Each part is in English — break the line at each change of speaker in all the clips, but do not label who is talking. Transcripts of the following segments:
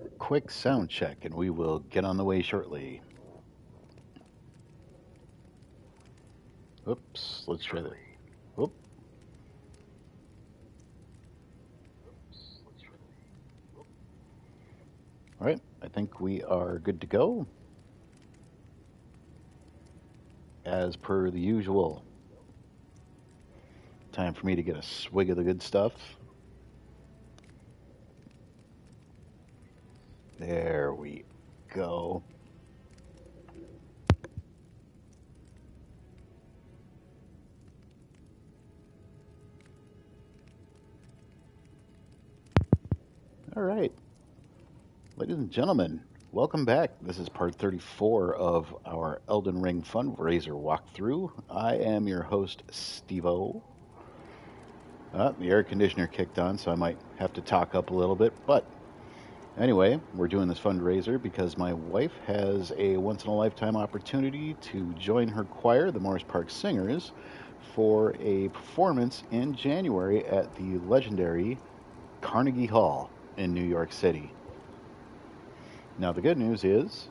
right, quick sound check, and we will get on the way shortly. Oops, let's try that. Oop. All right, I think we are good to go. As per the usual, time for me to get a swig of the good stuff. There we go. All right, ladies and gentlemen, welcome back. This is part 34 of our Elden Ring Fundraiser walkthrough. I am your host, Steve-O. The air conditioner kicked on, so I might have to talk up a little bit. But anyway, we're doing this fundraiser because my wife has a once-in-a-lifetime opportunity to join her choir, the Morris Park Singers, for a performance in January at the legendary Carnegie Hall in New York City. Now, the good news is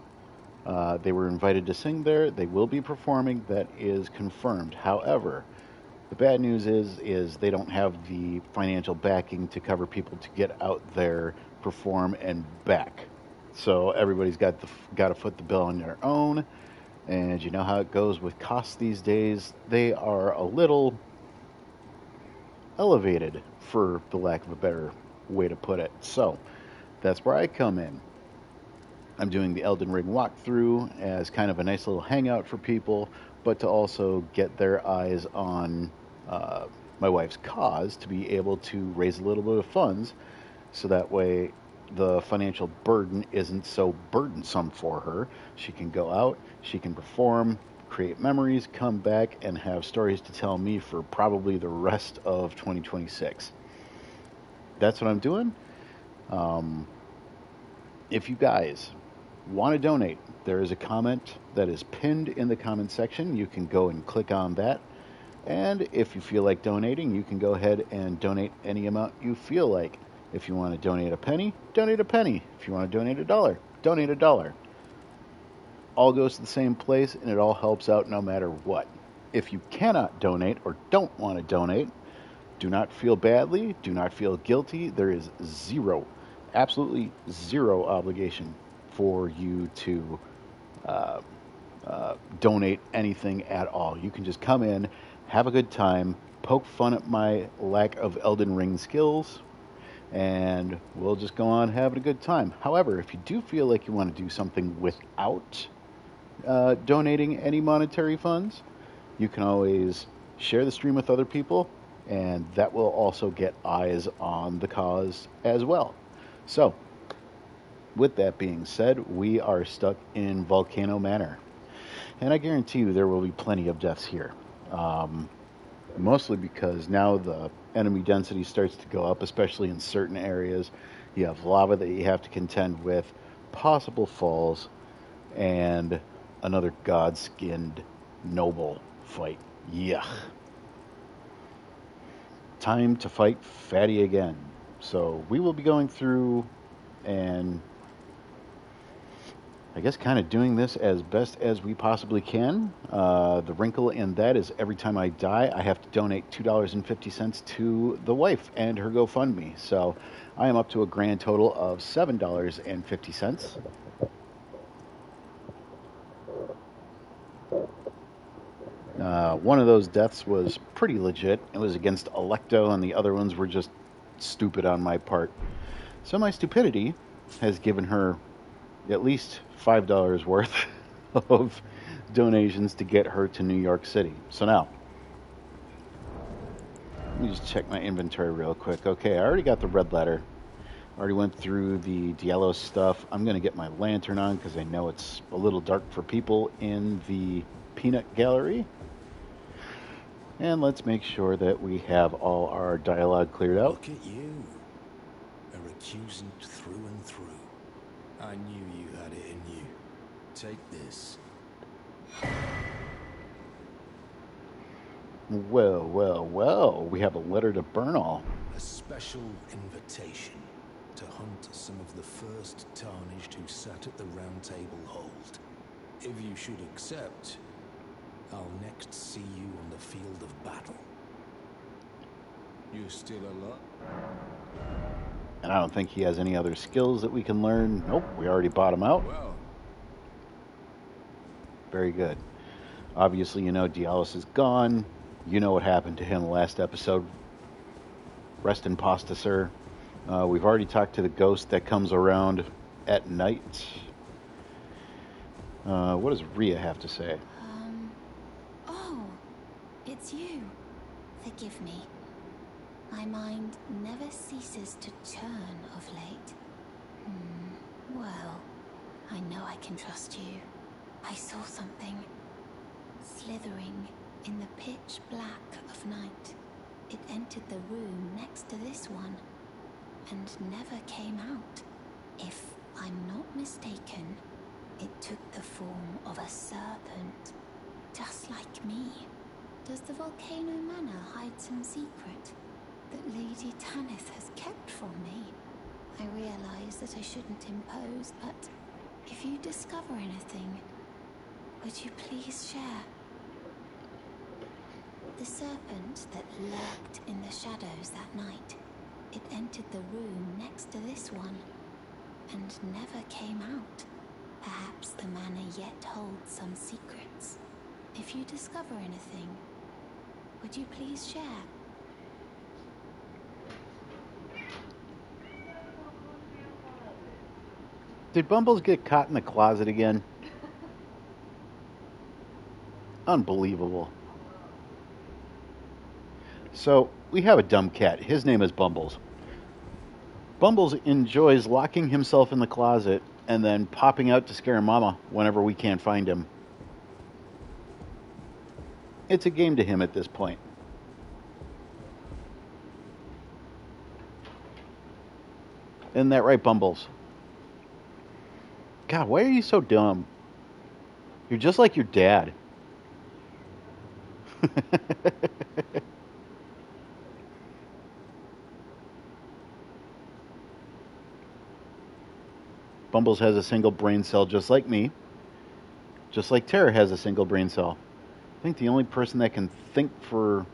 they were invited to sing there. They will be performing. That is confirmed. However, the bad news is they don't have the financial backing to cover people to get out there, perform, and back. So everybody's got to foot the bill on their own. And you know how it goes with costs these days. They are a little elevated, for the lack of a better way to put it. So that's where I come in. I'm doing the Elden Ring walkthrough as kind of a nice little hangout for people, but to also get their eyes on my wife's cause to be able to raise a little bit of funds so that way the financial burden isn't so burdensome for her. She can go out, she can perform, create memories, come back, and have stories to tell me for probably the rest of 2026. That's what I'm doing. If you guys want to donate, there is a comment that is pinned in the comment section. You can go and click on that. And if you feel like donating, you can go ahead and donate any amount you feel like. If you want to donate a penny, donate a penny. If you want to donate $1, donate $1. All goes to the same place, and it all helps out no matter what. If you cannot donate or don't want to donate, do not feel badly, do not feel guilty. There is absolutely zero obligation for you to donate anything at all. You can just come in, have a good time, poke fun at my lack of Elden Ring skills, and we'll just go on having a good time. However, if you do feel like you want to do something without donating any monetary funds, you can always share the stream with other people, and that will also get eyes on the cause as well. So, with that being said, we are stuck in Volcano Manor. And I guarantee you there will be plenty of deaths here. Mostly because now the enemy density starts to go up, especially in certain areas. You have lava that you have to contend with, possible falls, and another god-skinned noble fight. Yuck. Time to fight Fatty again. So we will be going through and I guess kind of doing this as best as we possibly can. The wrinkle in that is every time I die, I have to donate $2.50 to the wife and her GoFundMe. So I am up to a grand total of $7.50. One of those deaths was pretty legit. It was against Electo, and the other ones were just stupid on my part. So my stupidity has given her at least $5 worth of donations to get her to New York City. So now, let me just check my inventory real quick. Okay, I already got the red ladder. Already went through the Diello stuff. I'm going to get my lantern on because I know it's a little dark for people in the peanut gallery. And let's make sure that we have all our dialogue cleared out.
Look at you, a recusant through and through. I knew you had it in you. Take this.
Well, we have a letter to Bernal.
A special invitation to hunt some of the first tarnished who sat at the round table hold. If you should accept, I'll next see you on the field of battle. You're still alive?
And I don't think he has any other skills that we can learn. Nope, we already bought him out.
Well,
Very good. Obviously, you know Dialis is gone. You know what happened to him last episode. Rest in pasta, sir. We've already talked to the ghost that comes around at night. What does Rhea have to say?
Oh, it's you. Forgive me. My mind never ceases to churn of late. Well, I know I can trust you. I saw something slithering in the pitch black of night. It entered the room next to this one and never came out. If I'm not mistaken, it took the form of a serpent, just like me. Does the Volcano Manor hide some secret that Lady Tanith has kept from me? I realize that I shouldn't impose, but if you discover anything, would you please share? The serpent that lurked in the shadows that night, it entered the room next to this one and never came out. Perhaps the manor yet holds some secrets. If you discover anything, would you please share?
Did Bumbles get caught in the closet again? Unbelievable. So, we have a dumb cat. His name is Bumbles. Bumbles enjoys locking himself in the closet and then popping out to scare Mama whenever we can't find him. It's a game to him at this point. Isn't that right, Bumbles? God, why are you so dumb? You're just like your dad. Bumbles has a single brain cell just like me. Just like Tara has a single brain cell. I think the only person that can think for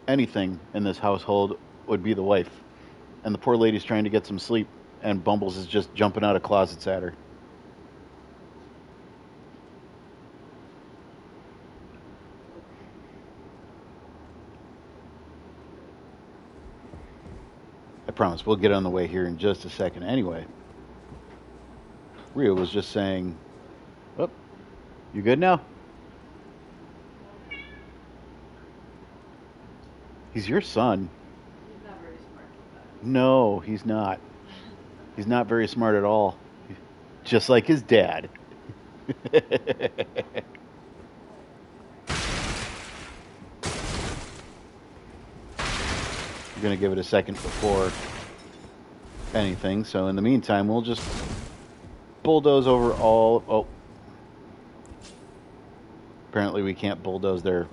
anything in this household would be the wife. And the poor lady's trying to get some sleep, and Bumbles is just jumping out of closets at her. I promise we'll get on the way here in just a second. Anyway, Rhea was just saying, "Oh, you good now?" He's your son.
He's not very smart.
No, he's not. He's not very smart at all. Just like his dad. You're going to give it a second before anything. So in the meantime, we'll just bulldoze over all... Oh. Apparently we can't bulldoze their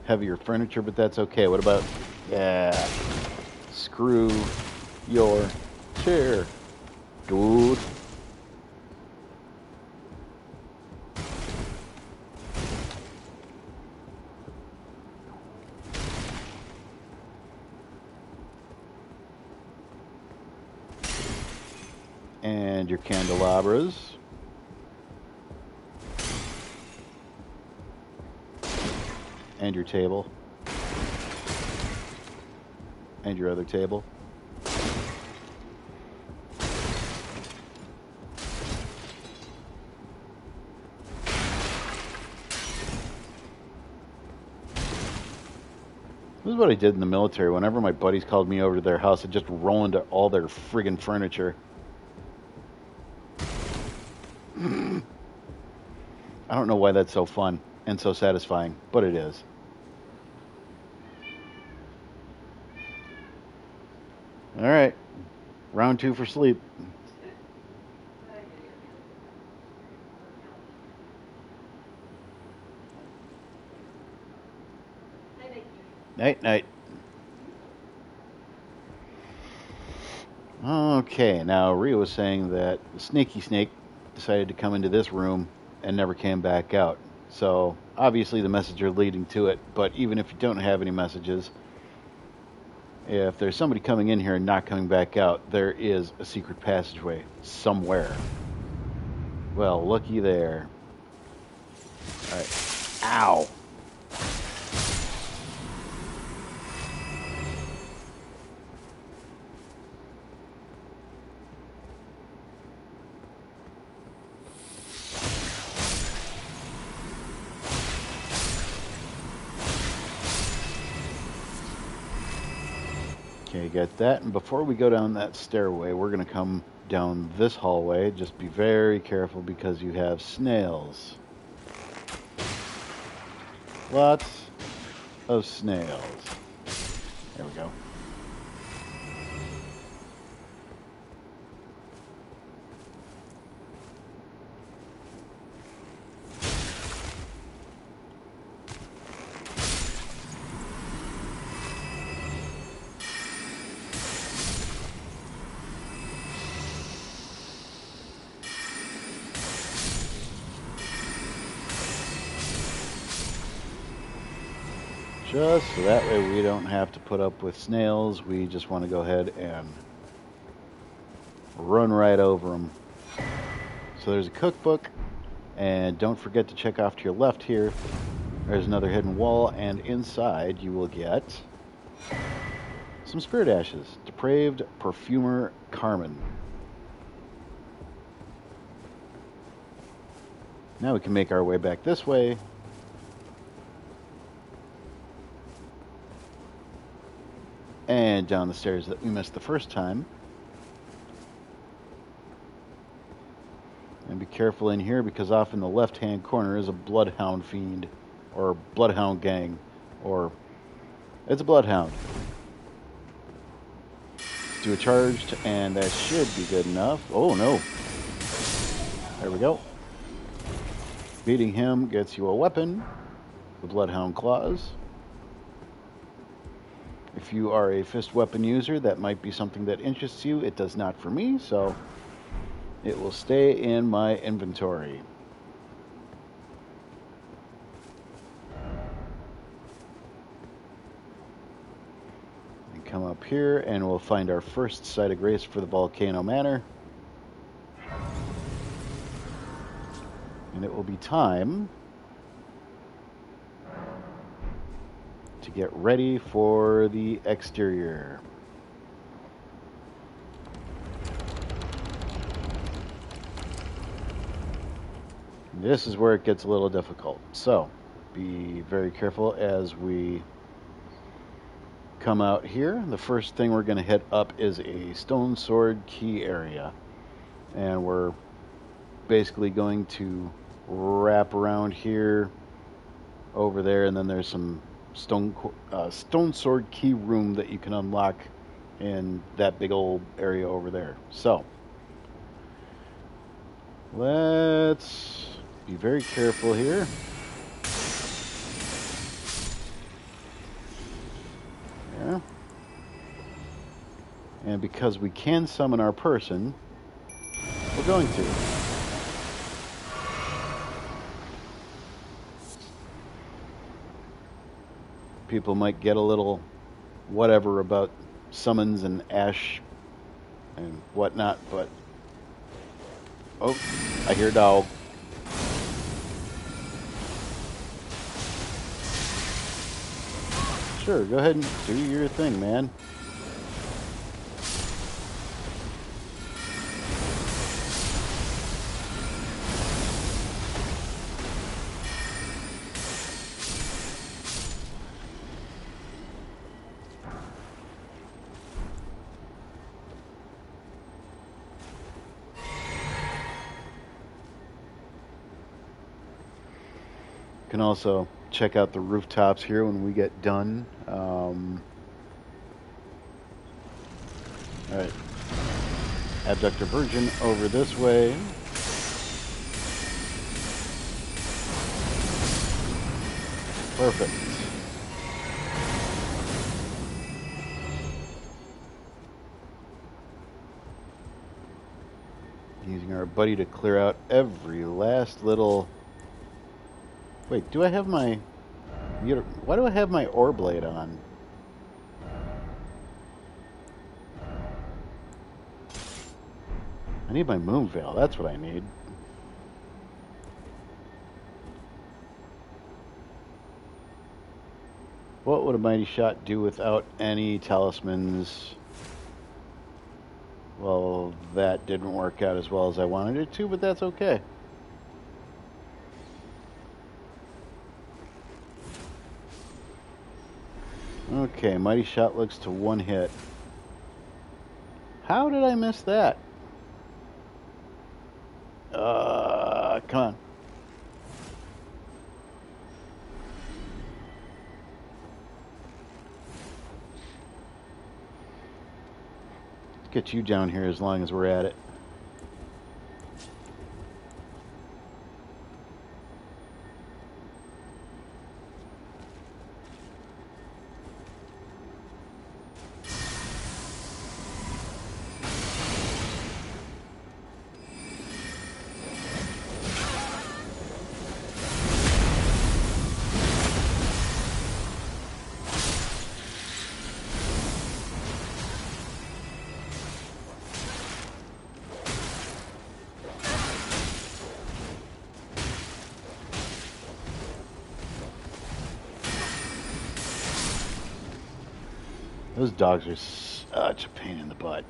heavier furniture, but that's okay. What about... Yeah. Screw your chair, dude. And your candelabras. And your table. And your other table. This is what I did in the military. Whenever my buddies called me over to their house, I'd just roll into all their friggin' furniture. I don't know why that's so fun and so satisfying, but it is. All right. Round 2 for sleep. Night, night. Okay, now Rhea was saying that the snaky snake decided to come into this room and never came back out. So obviously the messages are leading to it, but even if you don't have any messages, if there's somebody coming in here and not coming back out, there is a secret passageway somewhere. Well, looky there. Alright. Ow! Okay, get that. And before we go down that stairway, we're going to come down this hallway. Just be very careful because you have snails. Lots of snails. There we go. Just so that way we don't have to put up with snails. We just want to go ahead and run right over them. So there's a cookbook, and don't forget to check off to your left here. There's another hidden wall, and inside you will get some spirit ashes. Depraved Perfumer Carmen. Now we can make our way back this way. And down the stairs that we missed the first time. And be careful in here because off in the left-hand corner is a bloodhound fiend. Or bloodhound gang. Or it's a bloodhound. Do a charged and that should be good enough. Oh no. There we go. Beating him gets you a weapon. The bloodhound claws. If you are a fist weapon user, that might be something that interests you. It does not for me, so it will stay in my inventory. And come up here and we'll find our first site of grace for the Volcano Manor. And it will be time to get ready for the exterior. This is where it gets a little difficult. So, be very careful as we come out here. The first thing we're going to hit up is a stone sword key area. And we're basically going to wrap around here, over there, and then there's some stone sword key room that you can unlock in that big old area over there. So let's be very careful here. Yeah. And because we can summon our person, we're going to. People might get a little whatever about summons and ash and whatnot, but oh, I hear dog. Sure, go ahead and do your thing, man. Can also check out the rooftops here when we get done. All right, Abductor Virgin over this way. Perfect. our buddy to clear out every last little... Wait, do I have my... Why do I have my ore blade on? I need my moon veil. That's what I need. What would a mighty shot do without any talismans? Well, that didn't work out as well as I wanted it to, but that's okay. Okay, mighty shot looks to one hit. How did I miss that? Come on. Let's get you down here as long as we're at it. Those dogs are such a pain in the butt.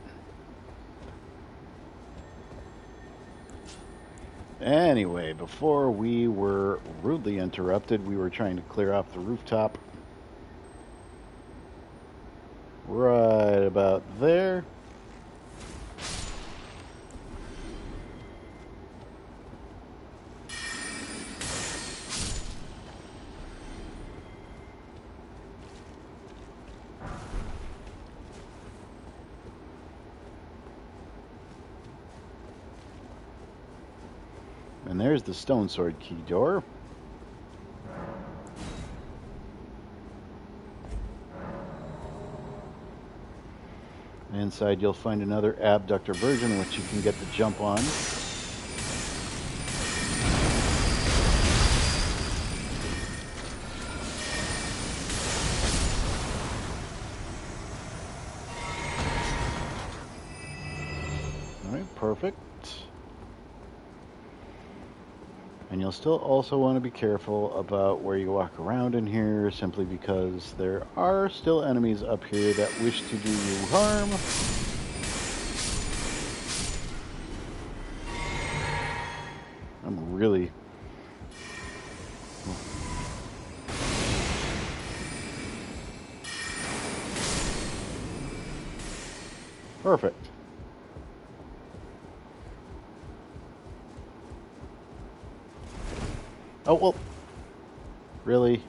Anyway, before we were rudely interrupted, we were trying to clear off the rooftop. Right about there. And there's the stone sword key door. Inside you'll find another abductor version which you can get the jump on. Alright, perfect. And you'll still also want to be careful about where you walk around in here, simply because there are still enemies up here that wish to do you harm. I'm really... Perfect. Oh, well, really?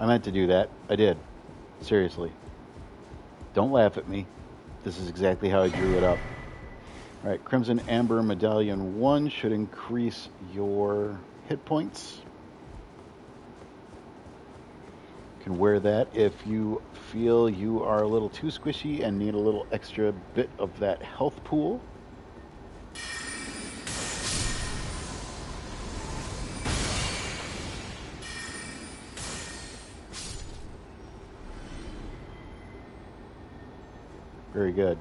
I meant to do that. I did. Seriously. Don't laugh at me. This is exactly how I drew it up. Alright, Crimson Amber Medallion 1 should increase your hit points. You can wear that if you feel you are a little too squishy and need a little extra bit of that health pool. Very good.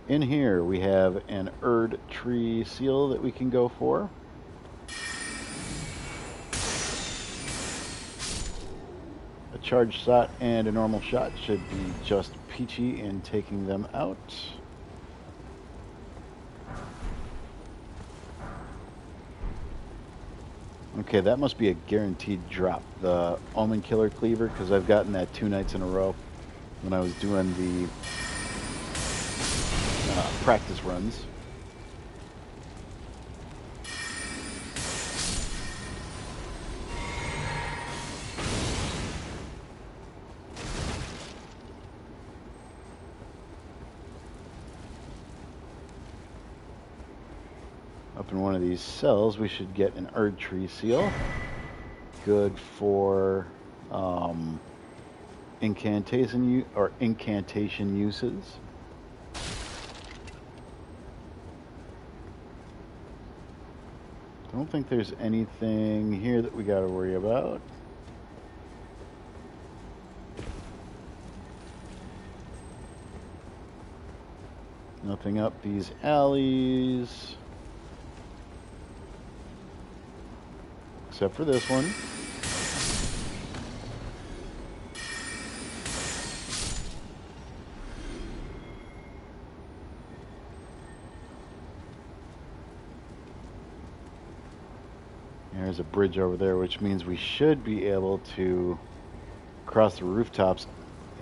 In here we have an Erd Tree seal that we can go for. A charged shot and a normal shot should be just peachy in taking them out. Okay, that must be a guaranteed drop. The Omen Killer Cleaver, because I've gotten that 2 nights in a row when I was doing the practice runs. Up in one of these cells we should get an Erd Tree seal. Good for incantation uses. don't think there's anything here that we got to worry about. Nothing up these alleys. Except for this one. There's a bridge over there, which means we should be able to cross the rooftops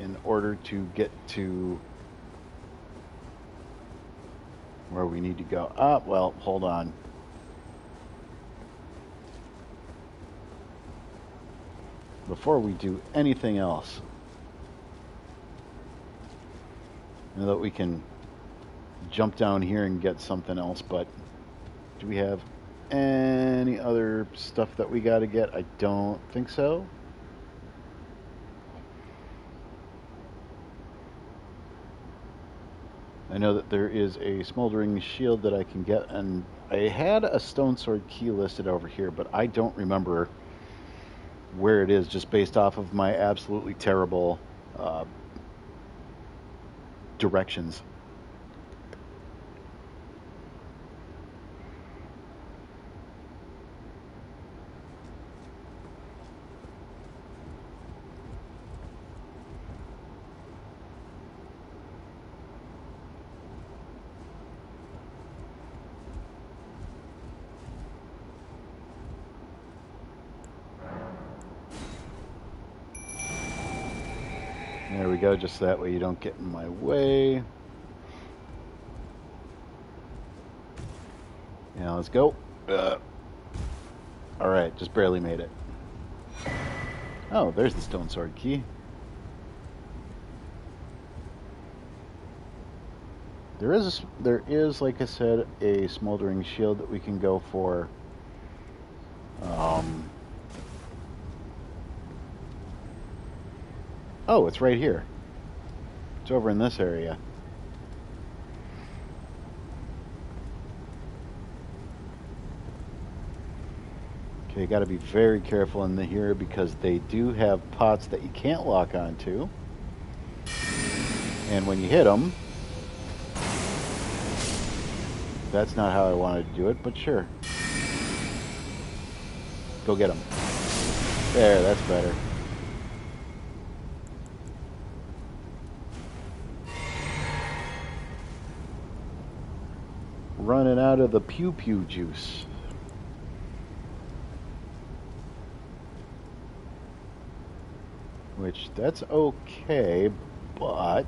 in order to get to where we need to go. Ah, well, hold on. Before we do anything else, I know that we can jump down here and get something else, but do we have any other stuff that we got to get? I don't think so. I know that there is a smoldering shield that I can get, and I had a stone sword key listed over here, but I don't remember where it is, just based off of my absolutely terrible directions. There we go, just that way you don't get in my way. Now let's go. Alright, just barely made it. Oh, there's the stone sword key. There is, like I said, a smoldering shield that we can go for. Oh, it's right here. It's over in this area. Okay, you got to be very careful in here because they do have pots that you can't lock onto. And when you hit them, that's not how I wanted to do it, but sure. Go get them. There, that's better. Running out of the pew pew juice. Which, that's okay, but...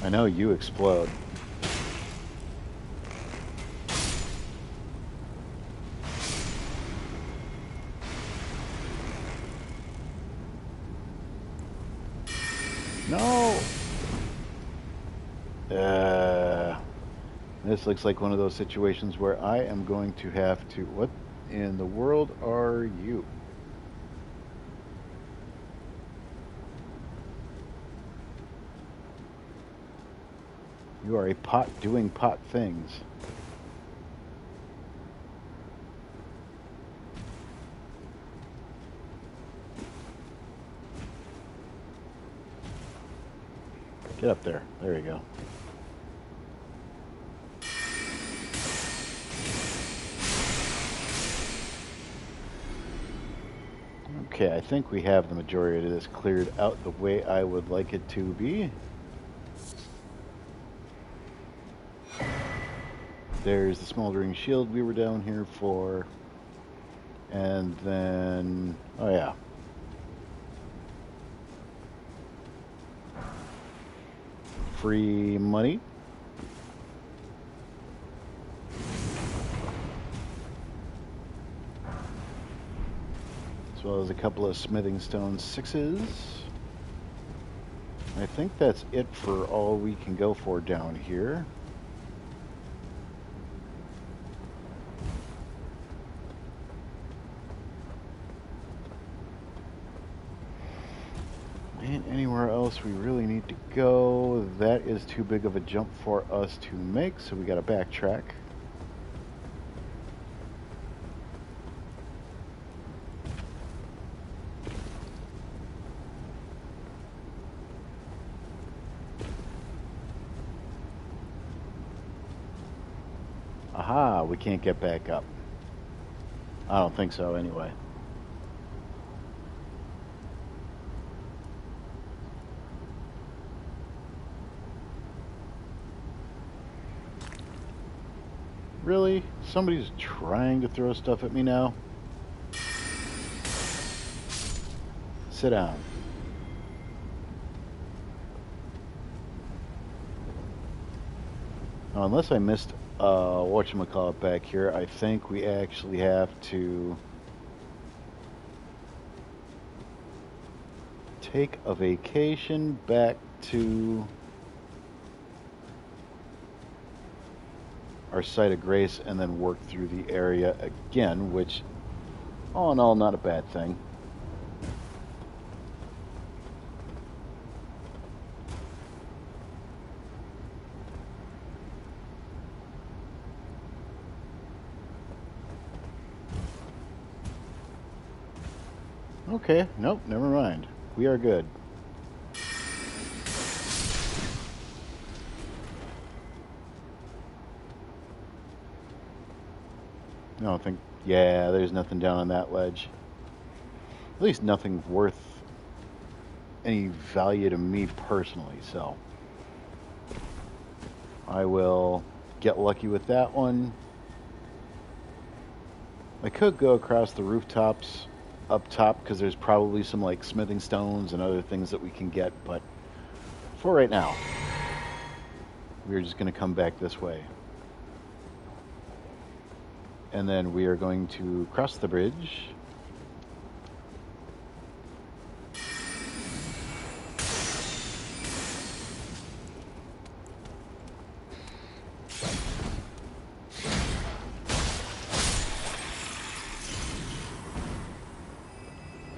I know you explode. No! This looks like one of those situations where I am going to have to... What in the world are you? You are a pot doing pot things. Get up there. There you go. Okay, I think we have the majority of this cleared out the way I would like it to be. There's the smoldering shield we were down here for. And then... oh yeah. Free money. as well as a couple of smithing stone 6s. I think that's it for all we can go for down here. Ain't anywhere else we really need to go. That is too big of a jump for us to make, so we got to backtrack. Aha, we can't get back up. I don't think so anyway. Really? Somebody's trying to throw stuff at me now? Sit down. Now, unless I missed whatchamacallit back here, I think we actually have to take a vacation back to our site of grace and then work through the area again, which all in all not a bad thing. Okay, nope, never mind. We are good. I don't think... Yeah, there's nothing down on that ledge. At least nothing worth any value to me personally, so... I will get lucky with that one. I could go across the rooftops up top, because there's probably some like smithing stones and other things that we can get, but for right now, we're just going to come back this way. And then we are going to cross the bridge.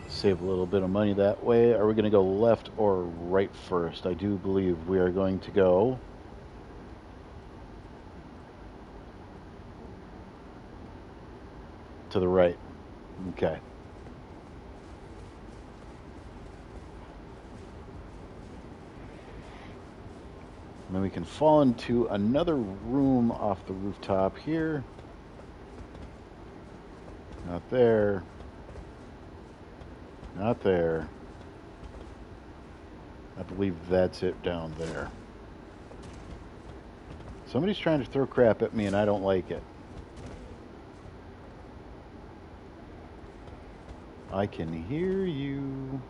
Save a little bit of money that way. Are we going to go left or right first? I do believe we are going to go to the right. Okay. And then we can fall into another room off the rooftop here. Not there. Not there. I believe that's it down there. Somebody's trying to throw crap at me and I don't like it. I can hear you.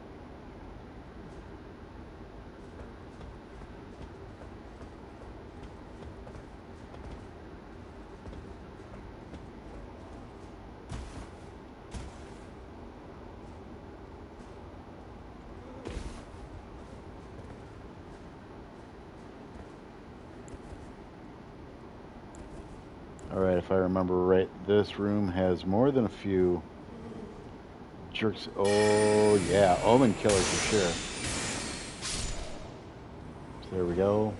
Alright, if I remember right, this room has more than a few jerks. Oh, yeah, omen killer for sure. So there we go.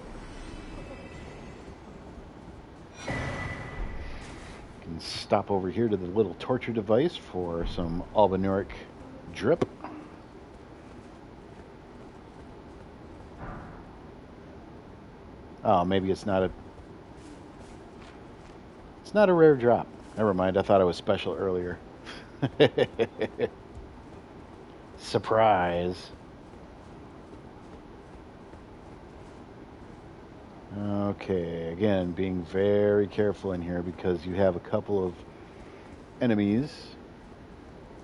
Can stop over here to the little torture device for some albanuric drip. Oh, maybe it's not a... It's not a rare drop. Never mind, I thought it was special earlier. Surprise. Okay, again, being very careful in here because you have a couple of enemies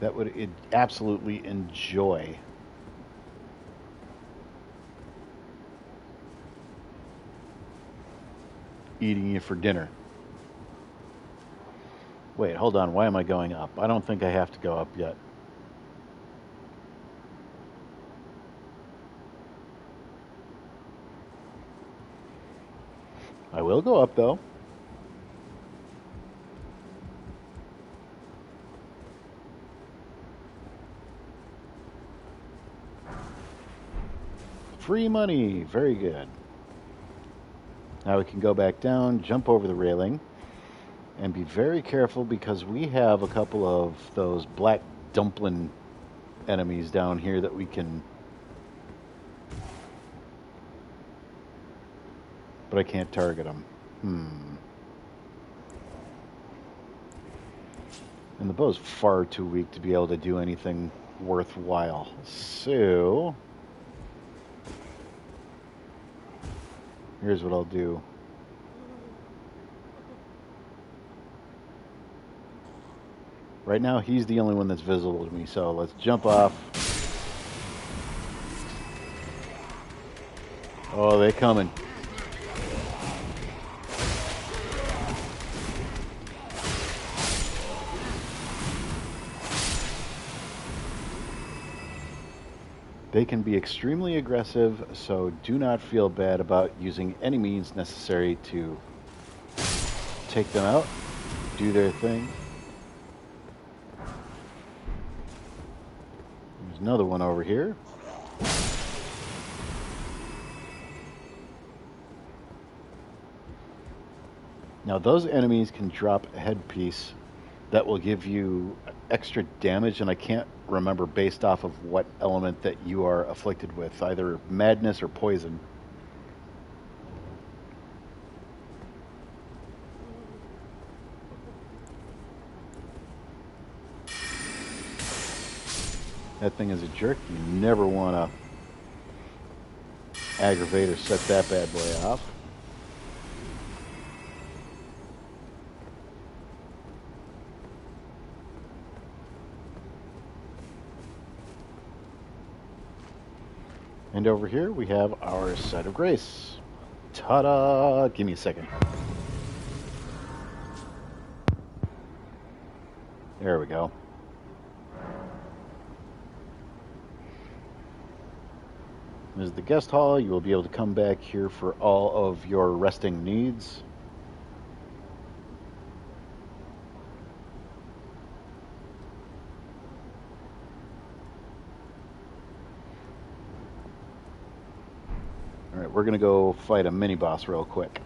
that would absolutely enjoy eating you for dinner. Wait, hold on. Why am I going up? I don't think I have to go up yet. I will go up, though. Free money. Very good. Now we can go back down, jump over the railing, and be very careful because we have a couple of those black dumpling enemies down here that we can... But I can't target them. And the bow's far too weak to be able to do anything worthwhile. So... here's what I'll do. Right now, he's the only one that's visible to me, so let's jump off. Oh, they're coming. They can be extremely aggressive, so do not feel bad about using any means necessary to take them out, do their thing. There's another one over here. Now those enemies can drop a headpiece that will give you extra damage, and I can't remember based off of what element that you are afflicted with, either madness or poison. That thing is a jerk. You never want to aggravate or set that bad boy off. And over here we have our site of grace. Ta-da! Give me a second. There we go. This is the guest hall. You will be able to come back here for all of your resting needs. Alright, we're going to go fight a mini-boss real quick.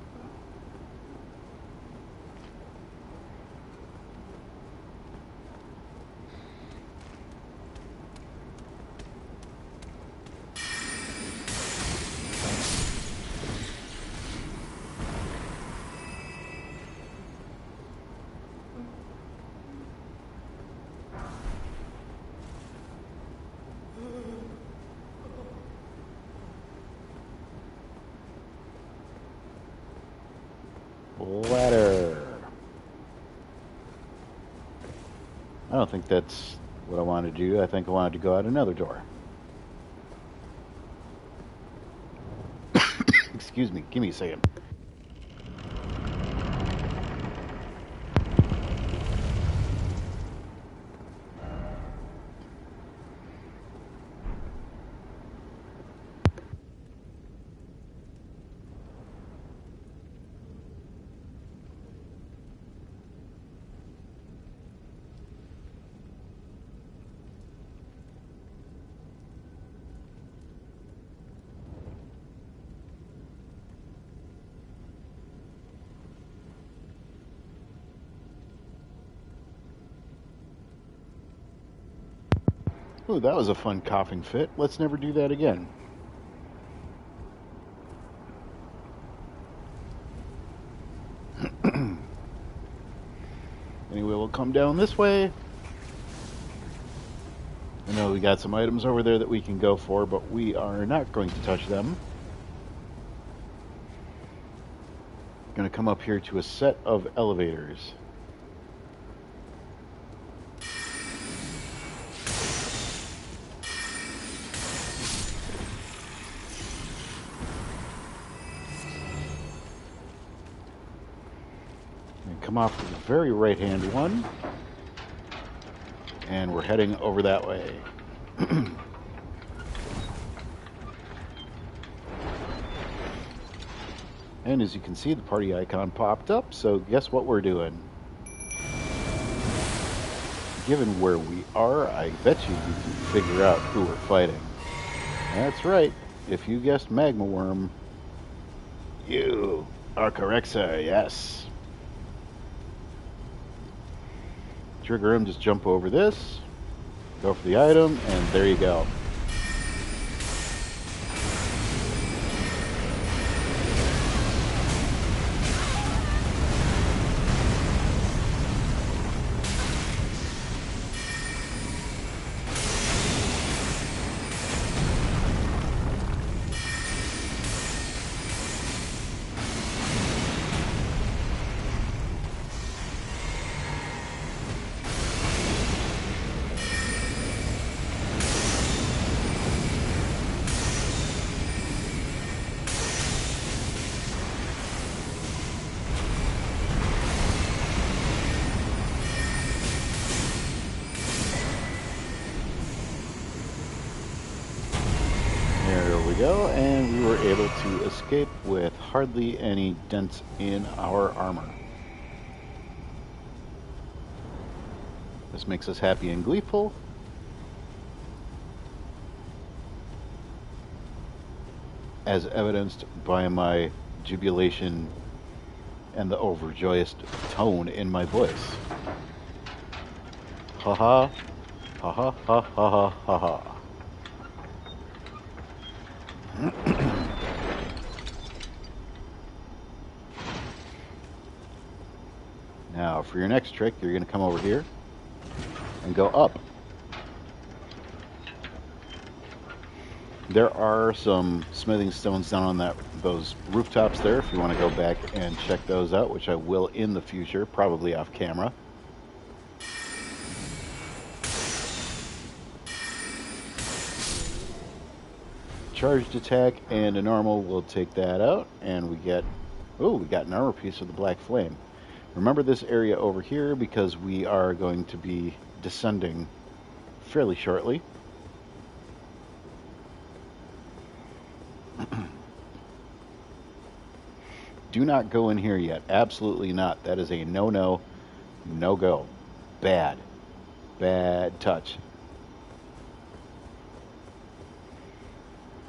Ladder. I don't think that's what I wanted to do. I think I wanted to go out another door. Excuse me. Give me a second. Ooh, that was a fun coughing fit. Let's never do that again. Anyway, we'll come down this way. I know we got some items over there that we can go for, but we are not going to touch them. Going to come up here to a set of elevators. Come off to the very right-hand one, and we're heading over that way. And as you can see, the party icon popped up, so guess what we're doing? Given where we are, I bet you can figure out who we're fighting. That's right. If you guessed Magma Worm, you are correct, sir. Yes. Trigger him, just jump over this, go for the item, and there you go. Go, and we were able to escape with hardly any dents in our armor. This makes us happy and gleeful. As evidenced by my jubilation and the overjoyous tone in my voice. Ha ha. Ha ha ha ha ha ha ha. Now, for your next trick, you're going to come over here and go up. There are some smithing stones down on those rooftops there if you want to go back and check those out, which I will in the future, probably off camera. Charged attack and a normal will take that out, and we got an armor piece with the black flame. Remember this area over here because we are going to be descending fairly shortly. Do not go in here yet. Absolutely not. That is a no-no, no-go. Bad. Bad touch.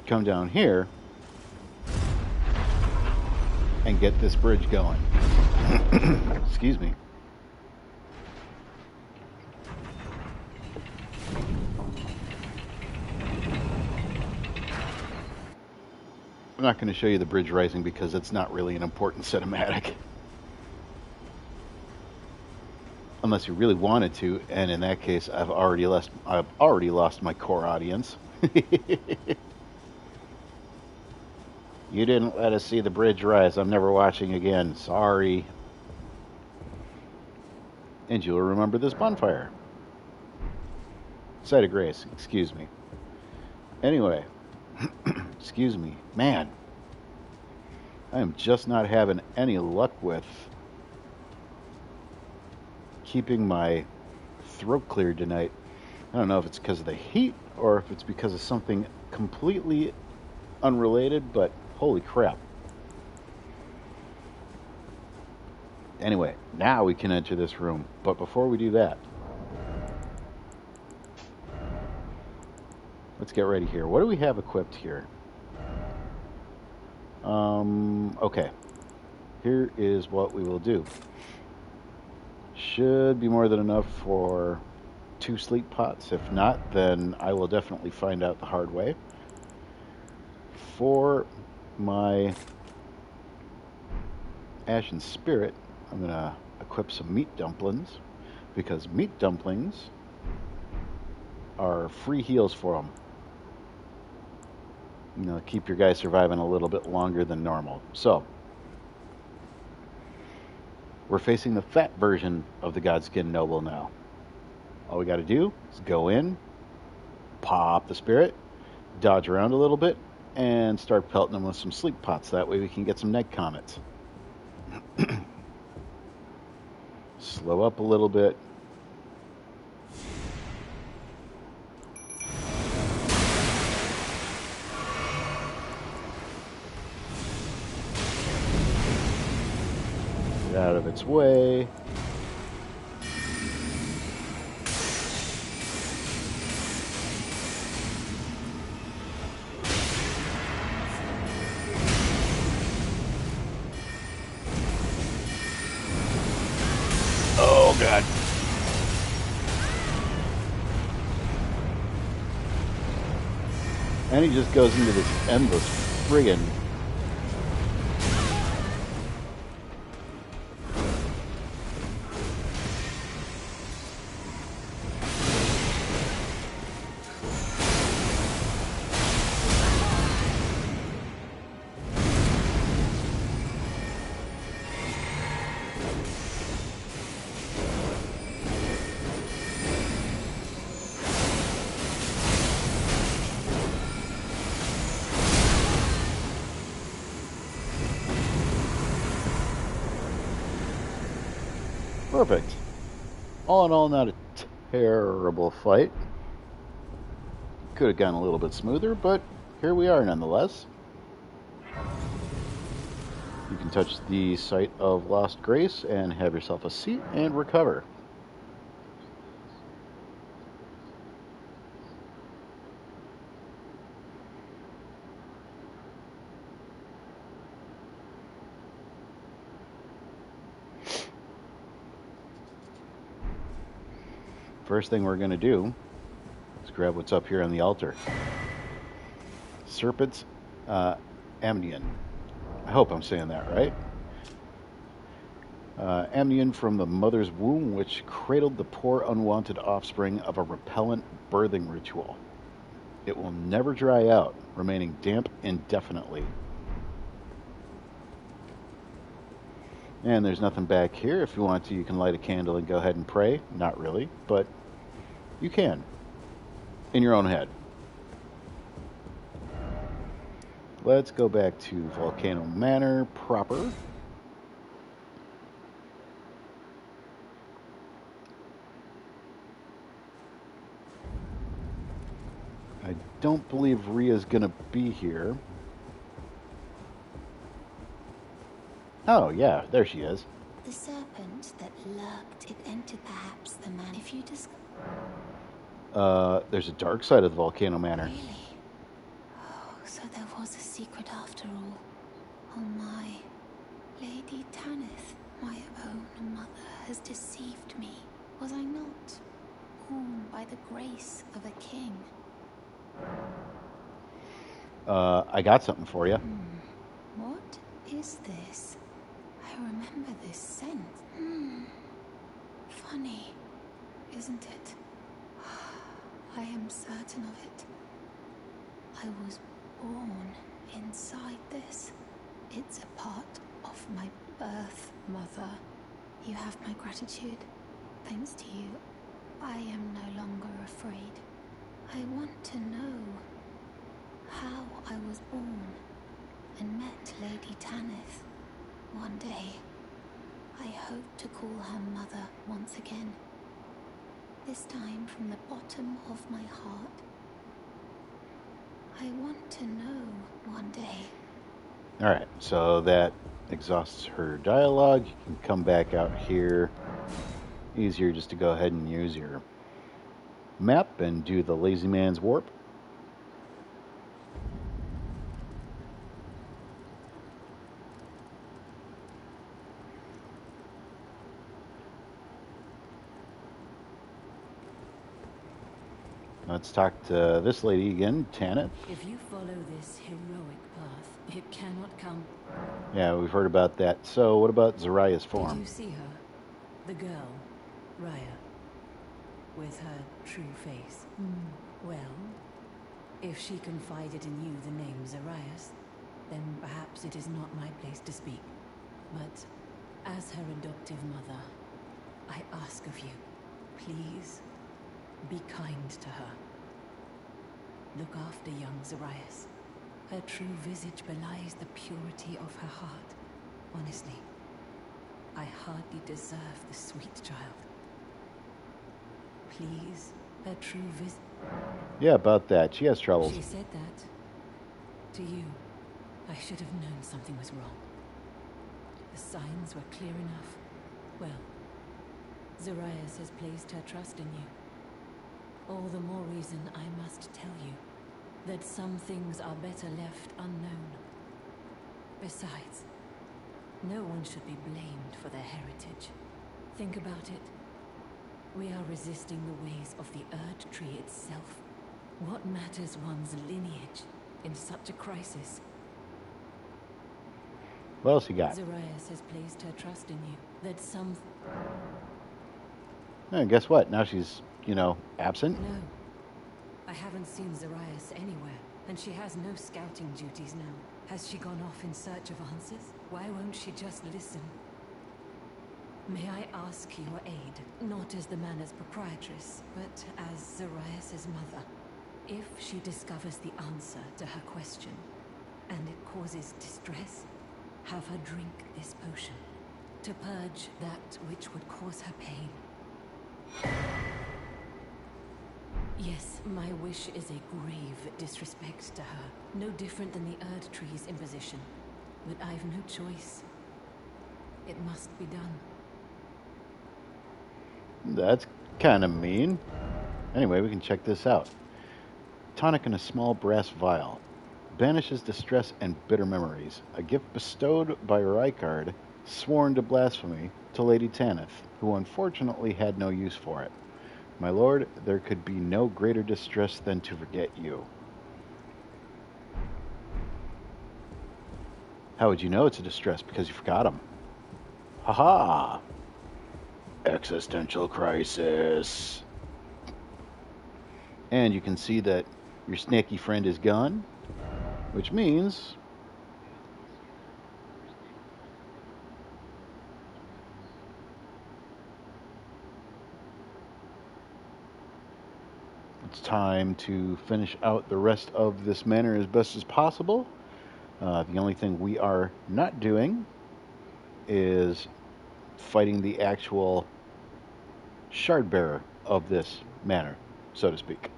Come down here and get this bridge going. Excuse me. I'm not going to show you the bridge rising because it's not really an important cinematic. Unless you really wanted to, and in that case, I've already lost my core audience. You didn't let us see the bridge rise. I'm never watching again. Sorry. And you'll remember this bonfire. Site of Grace. Excuse me. Anyway. Excuse me. Man. I am just not having any luck with keeping my throat cleared tonight. I don't know if it's because of the heat or if it's because of something completely unrelated, but holy crap. Anyway, now we can enter this room. But before we do that, let's get ready here. What do we have equipped here? Okay. Here is what we will do. Should be more than enough for 2 sleep pots. If not, then I will definitely find out the hard way. For my Ashen Spirit, I'm going to equip some meat dumplings, because meat dumplings are free heals for them. You know, keep your guys surviving a little bit longer than normal. So, we're facing the fat version of the Godskin Noble now. All we got to do is go in, pop the spirit, dodge around a little bit, and start pelting them with some sleep pots. That way we can get some neg comets. Slow up a little bit. Get out of its way. Oh, God. And he just goes into this endless friggin' perfect. All in all, not a terrible fight. Could have gone a little bit smoother, but here we are nonetheless. You can touch the site of Lost Grace and have yourself a seat and recover. First thing we're going to do is grab what's up here on the altar. Serpent's amnion. I hope I'm saying that right. Amnion from the mother's womb, which cradled the poor unwanted offspring of a repellent birthing ritual. It will never dry out, remaining damp indefinitely. And there's nothing back here. If you want to, you can light a candle and go ahead and pray. Not really, but you can. In your own head. Let's go back to Volcano Manor proper. I don't believe Ria's going to be here. Oh, yeah, there she is.
The serpent that lurked, it entered perhaps the man. If you
There's a dark side of the Volcano Manor.
Really? Oh, so there was a secret after all. Oh my. Lady Tanith, my own mother, has deceived me. Was I not born by the grace of a king?
I got something for you.
What is this? I remember this scent. Funny, isn't it? I am certain of it. I was born inside this. It's a part of my birth, Mother. You have my gratitude. Thanks to you, I am no longer afraid. I want to know how I was born and met Lady Tanith. One day, I hope to call her mother once again. This time from the bottom of my heart. I want to know one day.
Alright, so that exhausts her dialogue. You can come back out here. Easier just to go ahead and use your map and do the lazy man's warp. Let's talk to this lady again, Tanith.
If you follow this heroic path, it cannot come.
Yeah, we've heard about that. So, what about Zariah's form?
Did you see her? The girl, Raya, with her true face. Well, if she confided in you the name Zarias, then perhaps it is not my place to speak. But as her adoptive mother, I ask of you, please, be kind to her. Look after young Zarias. Her true visage belies the purity of her heart. Honestly, I hardly deserve the sweet child. Please, her true visage...
Yeah, about that. She has troubles.
She said that to you. I should have known something was wrong. The signs were clear enough. Well, Zarias has placed her trust in you. All the more reason I must tell you that some things are better left unknown. Besides, no one should be blamed for their heritage. Think about it. We are resisting the ways of the Erd Tree itself. What matters one's lineage in such a crisis?
What else you got?
Zarias has placed her trust in you. That some...
And guess what? Now she's, absent.
No. I haven't seen Zarias anywhere, and she has no scouting duties now. Has she gone off in search of answers? Why won't she just listen? May I ask your aid, not as the manor's proprietress, but as Zarias' mother? If she discovers the answer to her question, and it causes distress, have her drink this potion, to purge that which would cause her pain. Yes, my wish is a grave disrespect to her, no different than the Erd Tree's imposition. But I've no choice. It must be done.
That's kind of mean. Anyway, we can check this out. Tonic in a small brass vial. Banishes distress and bitter memories. A gift bestowed by Rykard, sworn to blasphemy, to Lady Tanith, who unfortunately had no use for it. My lord, there could be no greater distress than to forget you. How would you know it's a distress? Because you forgot him. Ha-ha! Existential crisis. And you can see that your snaky friend is gone, which means it's time to finish out the rest of this manor as best as possible. The only thing we are not doing is fighting the actual shard bearer of this manor, so to speak.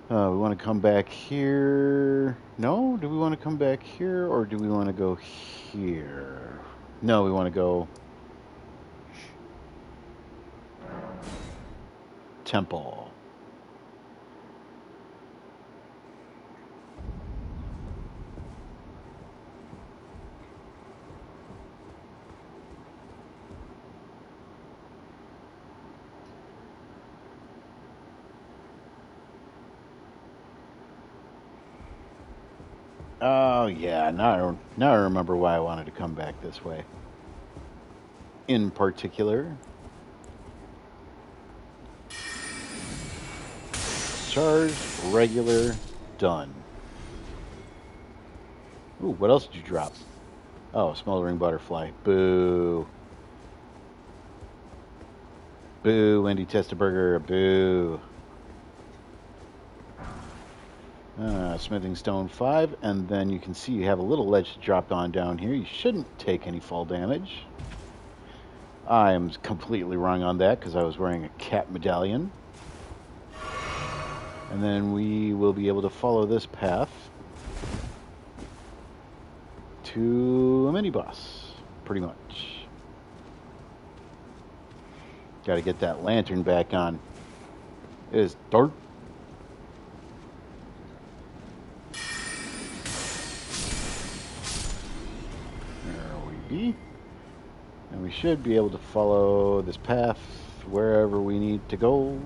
We want to come back here. No? Do we want to come back here, or do we want to go here? No, we want to go temple. Oh, yeah. Now I remember why I wanted to come back this way. In particular, charge, regular, done. Ooh, what else did you drop? Oh, smoldering butterfly. Boo. Boo, Wendy Testaburger. Boo. Smithing stone 5, and then you can see you have a little ledge to drop on down here. You shouldn't take any fall damage. I'm completely wrong on that because I was wearing a cat medallion. And then we will be able to follow this path to a mini-boss, pretty much. Got to get that lantern back on. It is dark. And we should be able to follow this path wherever we need to go.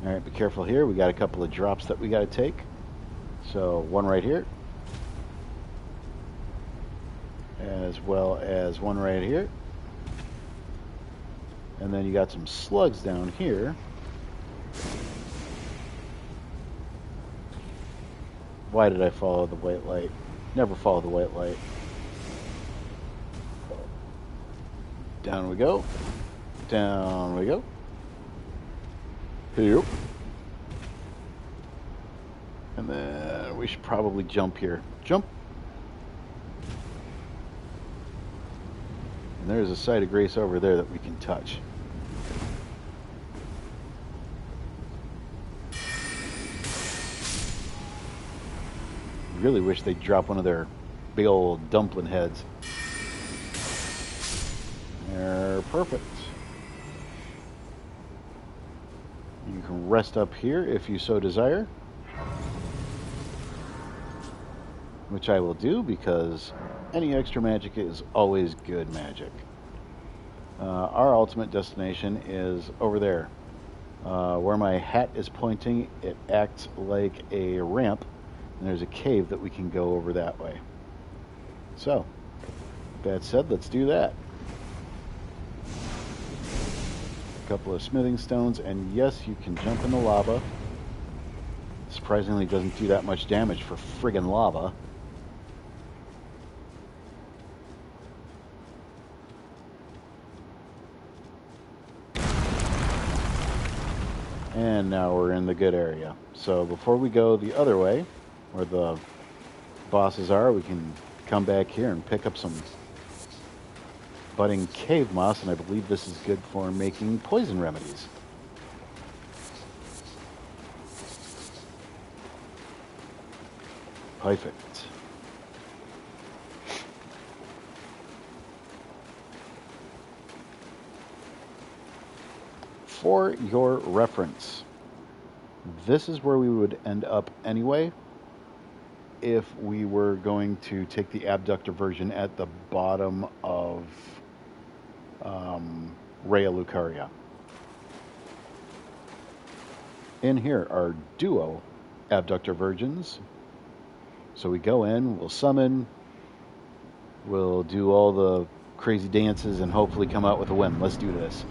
Alright, be careful here. We got a couple of drops that we got to take. So one right here, as well as one right here, and then you got some slugs down here. Why did I follow the white light? Never follow the white light. Down we go. Down we go. Yep. should probably jump here. Jump! And there's a site of grace over there that we can touch. Really wish they'd drop one of their big old dumpling heads. They're perfect. You can rest up here if you so desire, which I will do because any extra magic is always good magic. Our ultimate destination is over there. Where my hat is pointing, it acts like a ramp, and there's a cave that we can go over that way. So, that said, let's do that. A couple of smithing stones, and yes, you can jump in the lava. Surprisingly, doesn't do that much damage for friggin' lava. And now we're in the good area. So before we go the other way, where the bosses are, we can come back here and pick up some budding cave moss, and I believe this is good for making poison remedies. Perfect. For your reference, this is where we would end up anyway if we were going to take the abductor version at the bottom of Raya Lucaria. In here are duo abductor versions. So we go in, we'll summon, we'll do all the crazy dances, and hopefully come out with a win. Let's do this.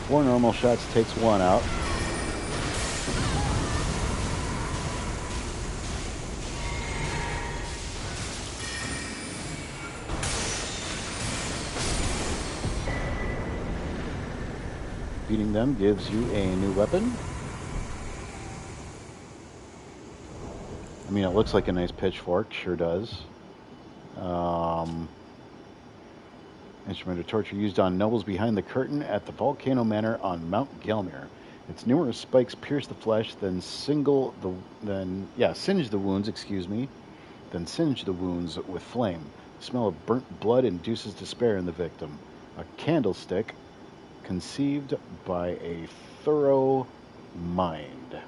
Four normal shots takes one out. Beating them gives you a new weapon. I mean, it looks like a nice pitchfork, sure does. Instrument of torture used on nobles behind the curtain at the Volcano Manor on Mount Gelmir. Its numerous spikes pierce the flesh, then singe the wounds, then singe the wounds with flame. The smell of burnt blood induces despair in the victim. A candlestick conceived by a thorough mind.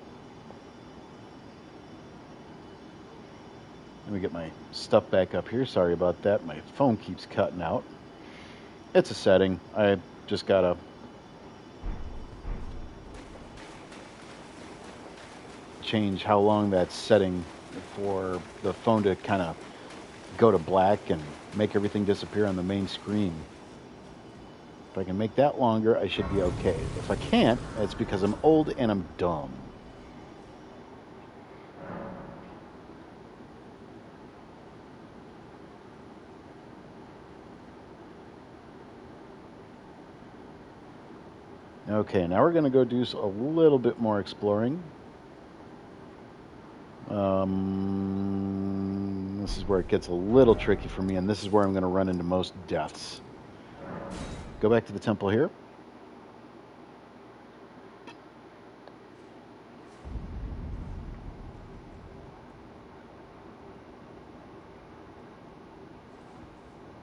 Let me get my stuff back up here. Sorry about that. My phone keeps cutting out. It's a setting. I just gotta change how long that's setting for the phone to kind of go to black and make everything disappear on the main screen. If I can make that longer, I should be okay. If I can't, it's because I'm old and I'm dumb. Okay, now we're going to go do a little bit more exploring. This is where it gets a little tricky for me, and this is where I'm going to run into most deaths. Go back to the temple here.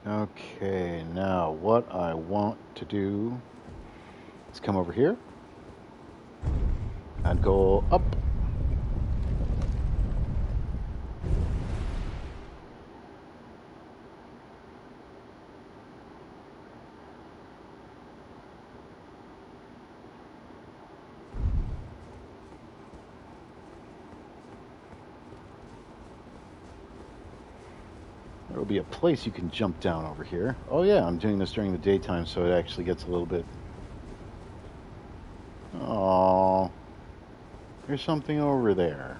Okay, now what I want to do is come over here and go up. There will be a place you can jump down over here. Oh yeah, I'm doing this during the daytime, so it actually gets a little bit... Oh, there's something over there.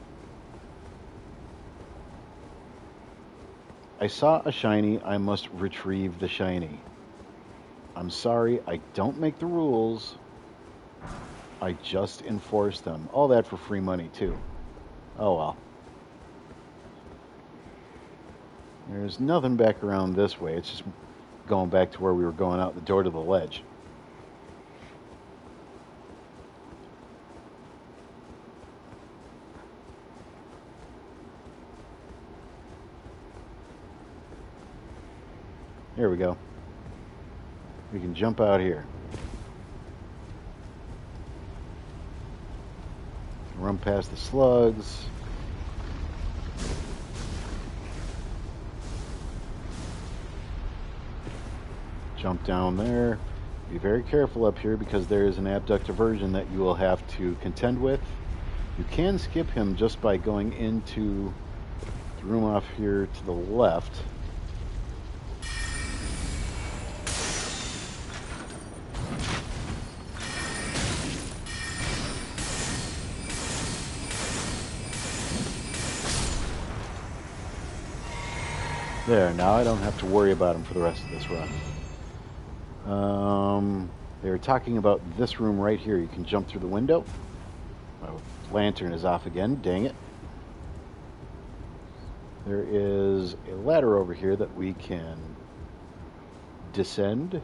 I saw a shiny, I must retrieve the shiny. I'm sorry, I don't make the rules. I just enforce them. All that for free money, too. Oh well. There's nothing back around this way. It's just going back to where we were going out the door to the ledge. Here we go. We can jump out here. Run past the slugs. Jump down there. Be very careful up here because there is an abductor version that you will have to contend with. You can skip him just by going into the room off here to the left. There, now I don't have to worry about him for the rest of this run. They were talking about this room right here. You can jump through the window. My lantern is off again, dang it. There is a ladder over here that we can descend.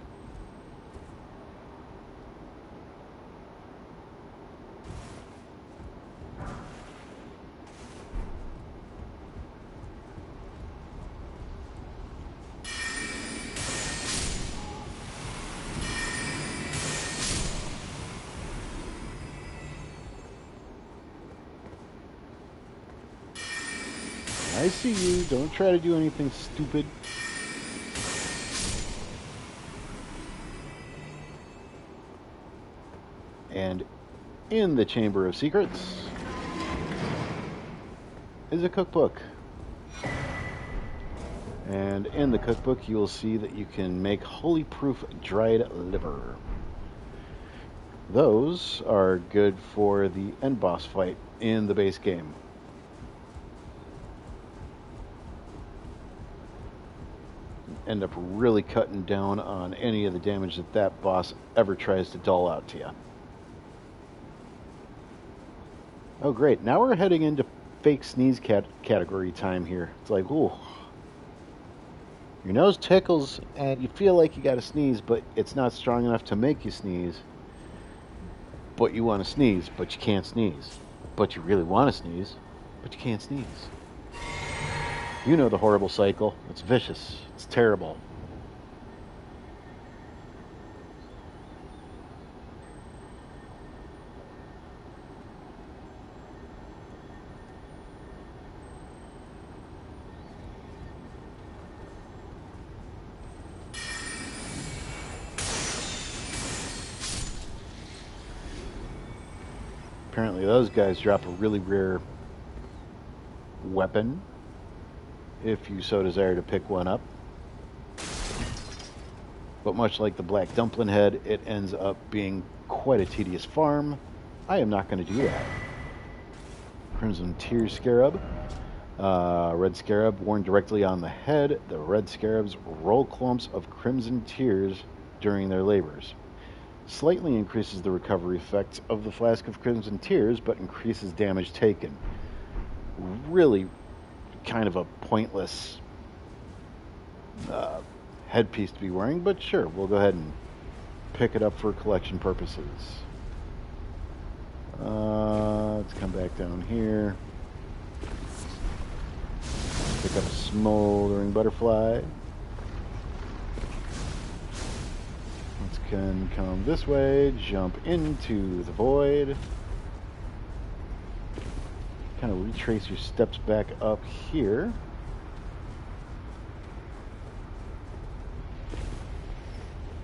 I see you. Don't try to do anything stupid. And in the Chamber of Secrets is a cookbook. And in the cookbook, you will see that you can make holy proof dried liver. Those are good for the end boss fight in the base game. End up really cutting down on any of the damage that that boss ever tries to dole out to you. Oh great, now we're heading into fake sneeze category time here. It's like, ooh. Your nose tickles and you feel like you gotta sneeze, but it's not strong enough to make you sneeze. But you want to sneeze, but you can't sneeze. But you really want to sneeze, but you can't sneeze. You know the horrible cycle. It's vicious. It's terrible. Apparently those guys drop a really rare weapon if you so desire to pick one up. But much like the Black Dumpling Head, it ends up being quite a tedious farm. I am not going to do that. Crimson Tear Scarab. Red Scarab worn directly on the head. The red scarabs roll clumps of crimson tears during their labors. Slightly increases the recovery effects of the Flask of Crimson Tears, but increases damage taken. Really kind of a pointless headpiece to be wearing, but sure, we'll go ahead and pick it up for collection purposes. Let's come back down here. Pick up a smoldering butterfly. Let's come this way, jump into the void. Kind of retrace your steps back up here.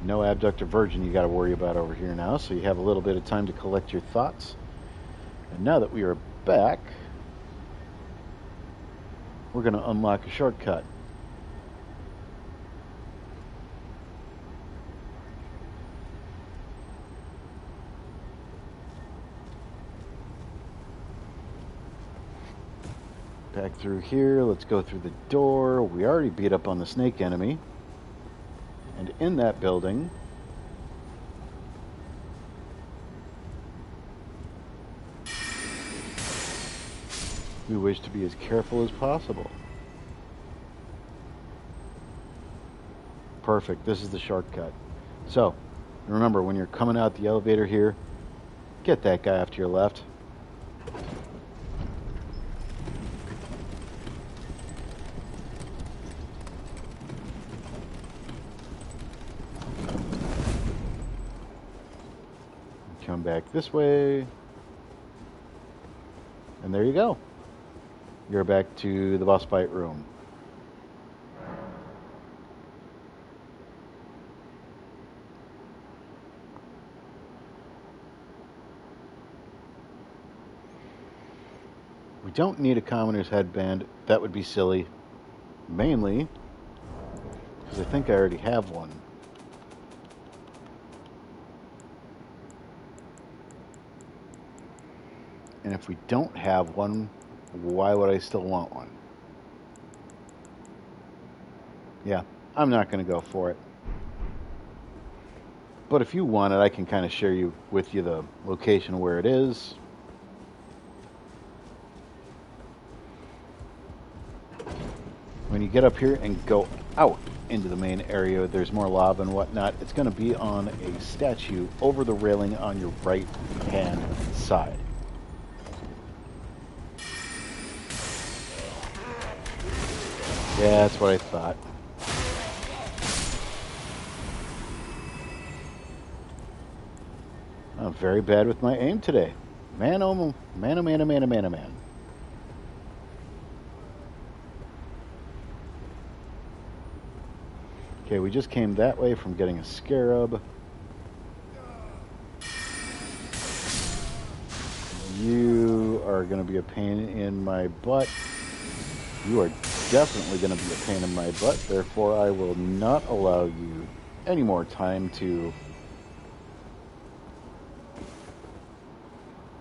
No abductor virgin you got to worry about over here now, so you have a little bit of time to collect your thoughts. And now that we are back, we're going to unlock a shortcut. Back through here. Let's go through the door. We already beat up on the snake enemy. And in that building, we wish to be as careful as possible. Perfect. This is the shortcut. So, remember, when you're coming out the elevator here, get that guy off to your left. Come back this way. And there you go. You're back to the boss fight room. We don't need a commoner's headband. That would be silly. Mainly because I think I already have one. And if we don't have one, why would I still want one? Yeah, I'm not going to go for it. But if you want it, I can kind of share with you the location where it is. When you get up here and go out into the main area, there's more lava and whatnot. It's going to be on a statue over the railing on your right-hand side. Yeah, that's what I thought. I'm very bad with my aim today. Man, oh man, oh man, oh man, oh man, oh man. Okay, we just came that way from getting a scarab. You are going to be a pain in my butt. You are definitely going to be a pain in my butt. Therefore, I will not allow you any more time to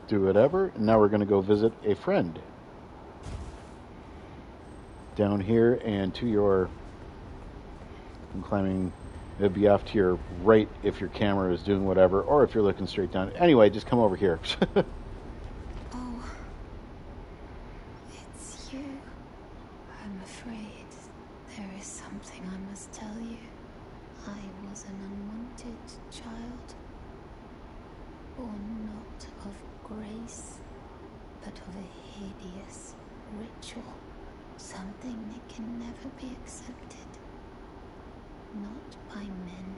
do whatever. Now we're going to go visit a friend. Down here and to your... I'm climbing... It'd be off to your right if your camera is doing whatever, or if you're looking straight down. Anyway, just come over here.
Oh, it's you. I'm afraid there is something I must tell you. I was an unwanted child, born not of grace, but of a hideous ritual, something that can never be accepted. Not by men,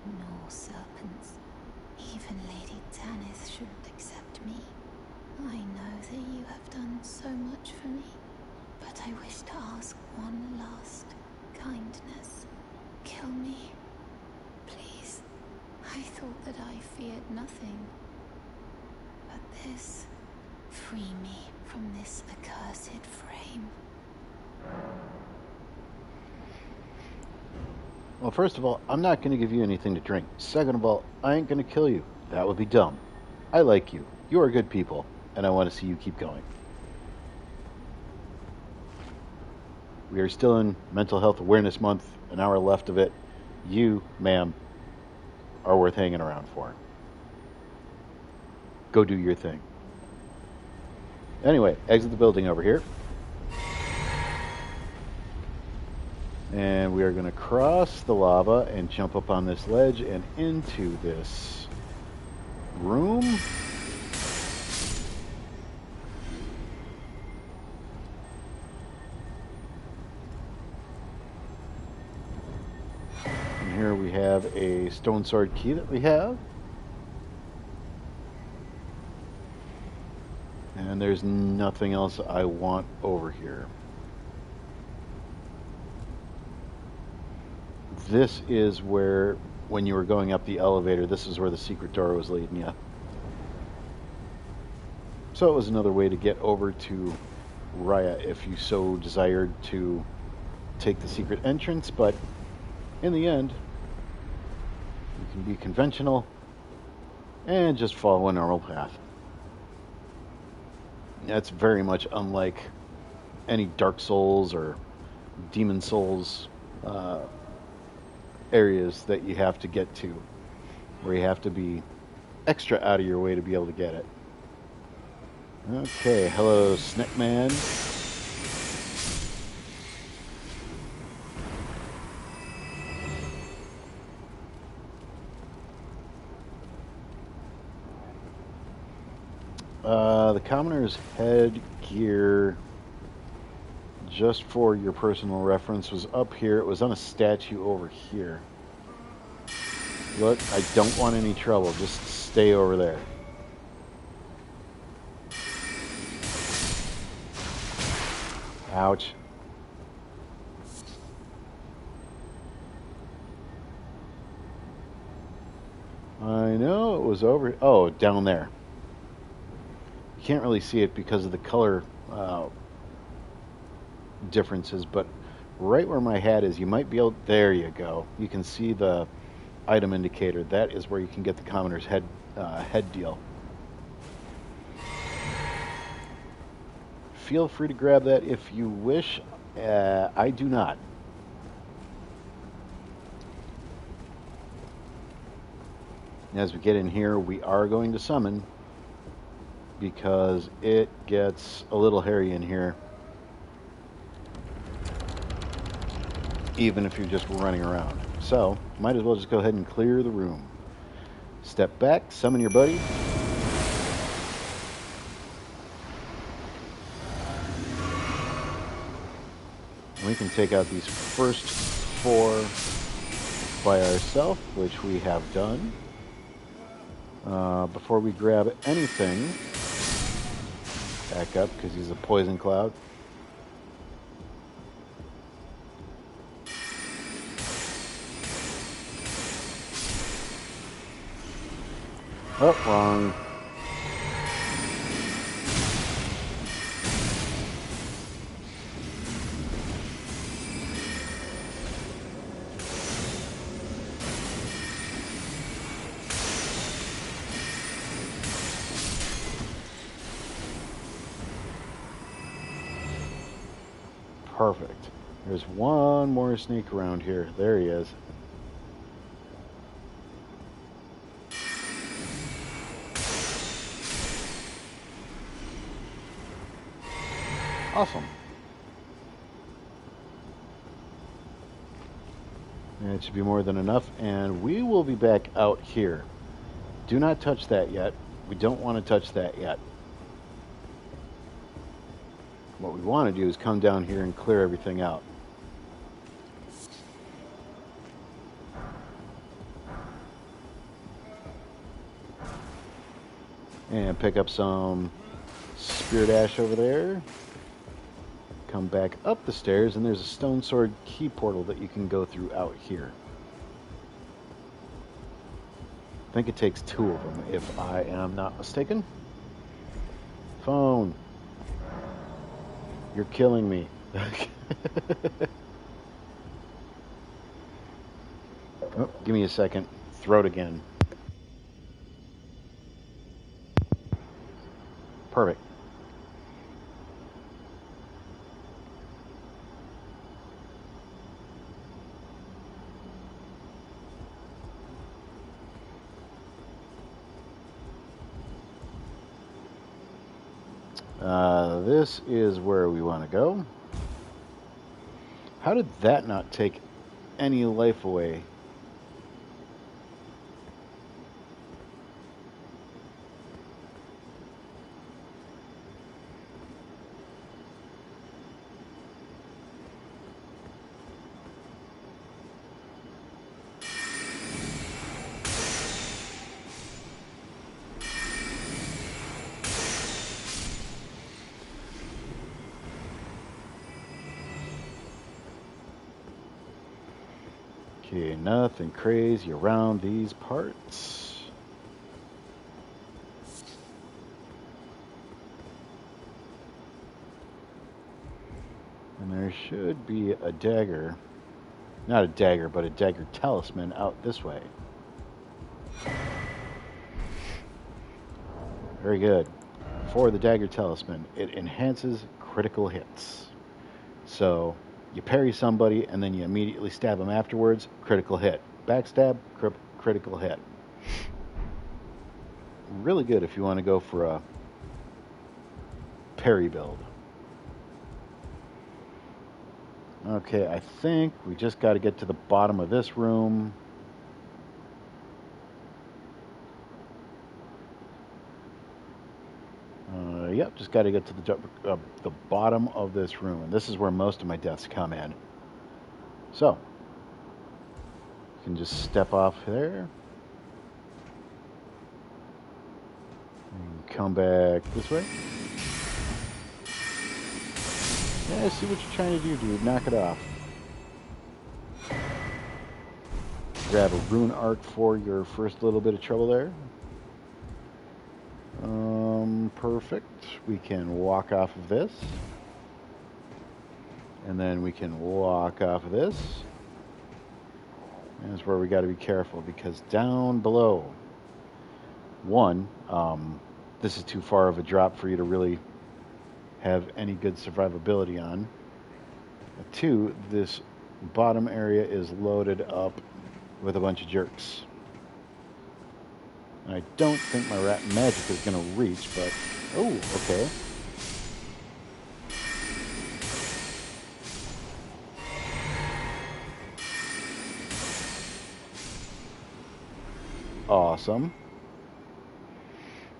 nor serpents. Even Lady Tanith shouldn't accept me. I know that you have done so much for me, but I wish to ask one last kindness. Kill me, please. I thought that I feared nothing, but this, free me from this accursed frame.
Well, first of all, I'm not going to give you anything to drink. Second of all, I ain't going to kill you. That would be dumb. I like you. You are good people, and I want to see you keep going. We are still in Mental Health Awareness Month, an hour left of it. You, ma'am, are worth hanging around for. Go do your thing. Anyway, exit the building over here. And we are going to cross the lava and jump up on this ledge and into this room. And here we have a stone sword key that we have. And there's nothing else I want over here. This is where, when you were going up the elevator, this is where the secret door was leading you. So it was another way to get over to Raya if you so desired to take the secret entrance, but in the end, you can be conventional and just follow a normal path. That's very much unlike any Dark Souls or Demon Souls areas that you have to get to, where you have to be extra out of your way to be able to get it. Okay, hello, Snackman. The commoner's headgear, just for your personal reference, was up here. It was on a statue over here. Look, I don't want any trouble. Just stay over there. Ouch. I know it was over. Oh, down there. You can't really see it because of the color differences, but right where my hat is, you might be able. There you go. You can see the item indicator. That is where you can get the commoner's head deal. Feel free to grab that if you wish. I do not. As we get in here, we are going to summon because it gets a little hairy in here, even if you're just running around. So, might as well just go ahead and clear the room. Step back, summon your buddy. We can take out these first 4 by ourselves, which we have done. Before we grab anything, back up because he's a poison cloud. Oh, wrong. Perfect. There's one more sneak around here. There he is. Awesome. And it should be more than enough, and we will be back out here. Do not touch that yet. We don't want to touch that yet. What we want to do is come down here and clear everything out. And pick up some spirit ash over there. Come back up the stairs, and there's a stone sword key portal that you can go through out here. I think it takes 2 of them, if I am not mistaken. Phone. You're killing me. Oh, give me a second. Throat again. Perfect. This is where we want to go. How did that not take any life away? Okay, nothing crazy around these parts. And there should be a dagger. Not a dagger, but a dagger talisman out this way. Very good. for the Dagger Talisman. It enhances critical hits. So you parry somebody and then you immediately stab them afterwards, critical hit. Backstab, critical hit. Really good if you want to go for a parry build. Okay, I think we just got to get to the bottom of this room. Yep, just got to get to the bottom of this room. And this is where most of my deaths come in. So, you can just step off there. And come back this way. Yeah, see what you're trying to do, dude. Knock it off. Grab a rune arc for your first little bit of trouble there. Perfect. We can walk off of this. And then we can walk off of this. And that's where we got to be careful, because down below, one, this is too far of a drop for you to really have any good survivability on. Two, this bottom area is loaded up with a bunch of jerks. And I don't think my rat magic is going to reach, but... Oh, okay. Awesome.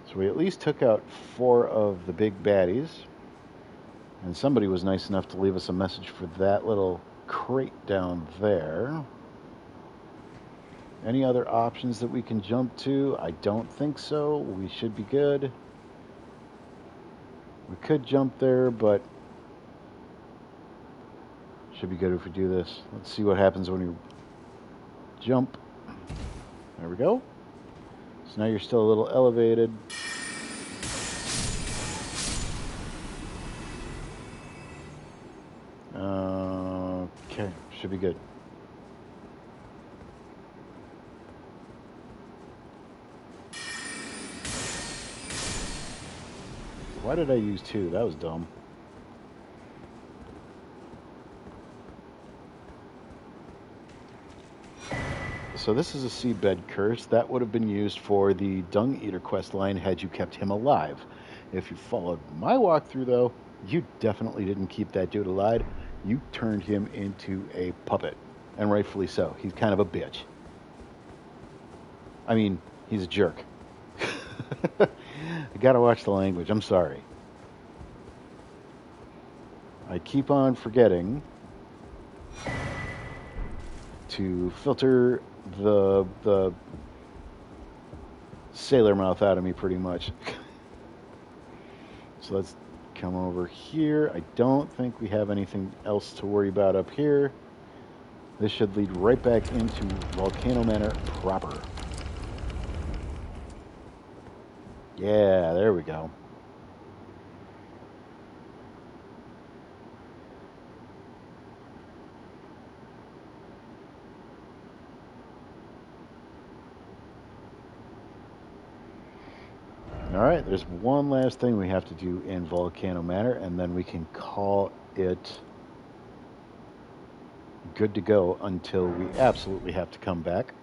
So we at least took out 4 of the big baddies. And somebody was nice enough to leave us a message for that little crate down there. Any other options that we can jump to? I don't think so. We should be good. We could jump there, but should be good if we do this. Let's see what happens when you jump. There we go. So now you're still a little elevated. Okay, should be good. Why did I use 2? That was dumb. So this is a seabed curse. That would have been used for the Dung Eater questline had you kept him alive. If you followed my walkthrough, though, you definitely didn't keep that dude alive. You turned him into a puppet. And rightfully so. He's kind of a bitch. I mean, he's a jerk. I gotta watch the language. I'm sorry. I keep on forgetting to filter the sailor mouth out of me, pretty much. So let's come over here. I don't think we have anything else to worry about up here. This should lead right back into Volcano Manor proper. Yeah, there we go. Alright, there's one last thing we have to do in Volcano Manor, and then we can call it good to go until we absolutely have to come back.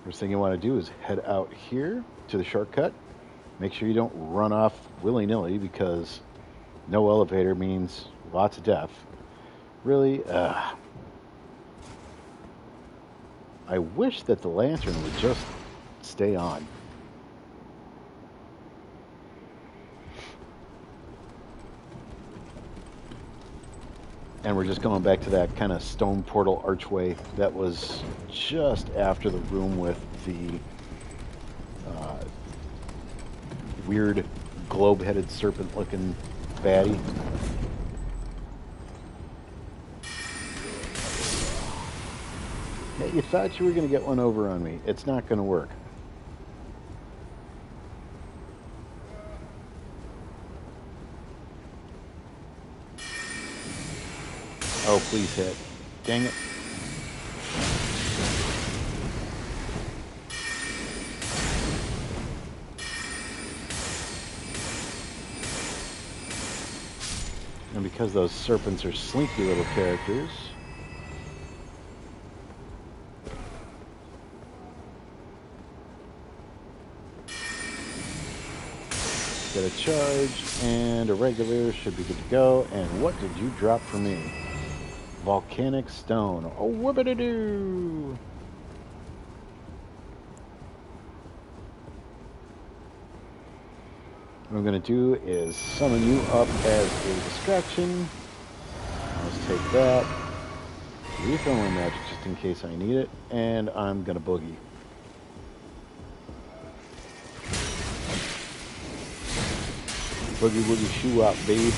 First thing you want to do is head out here to the shortcut. Make sure you don't run off willy-nilly, because no elevator means lots of death. Really, I wish that the lantern would just stay on. And we're just going back to that kind of stone portal archway that was just after the room with the weird globe-headed serpent-looking baddie. You thought you were going to get one over on me. It's not going to work. Oh, please hit. Dang it. And because those serpents are slinky little characters, get a charge and a regular should be good to go. And what did you drop for me? Volcanic stone. Oh, whoop-a-doo! What I'm going to do is summon you up as a distraction. Let's take that. Refill my magic just in case I need it. And I'm going to boogie. Boogie woogie shoo up, babe.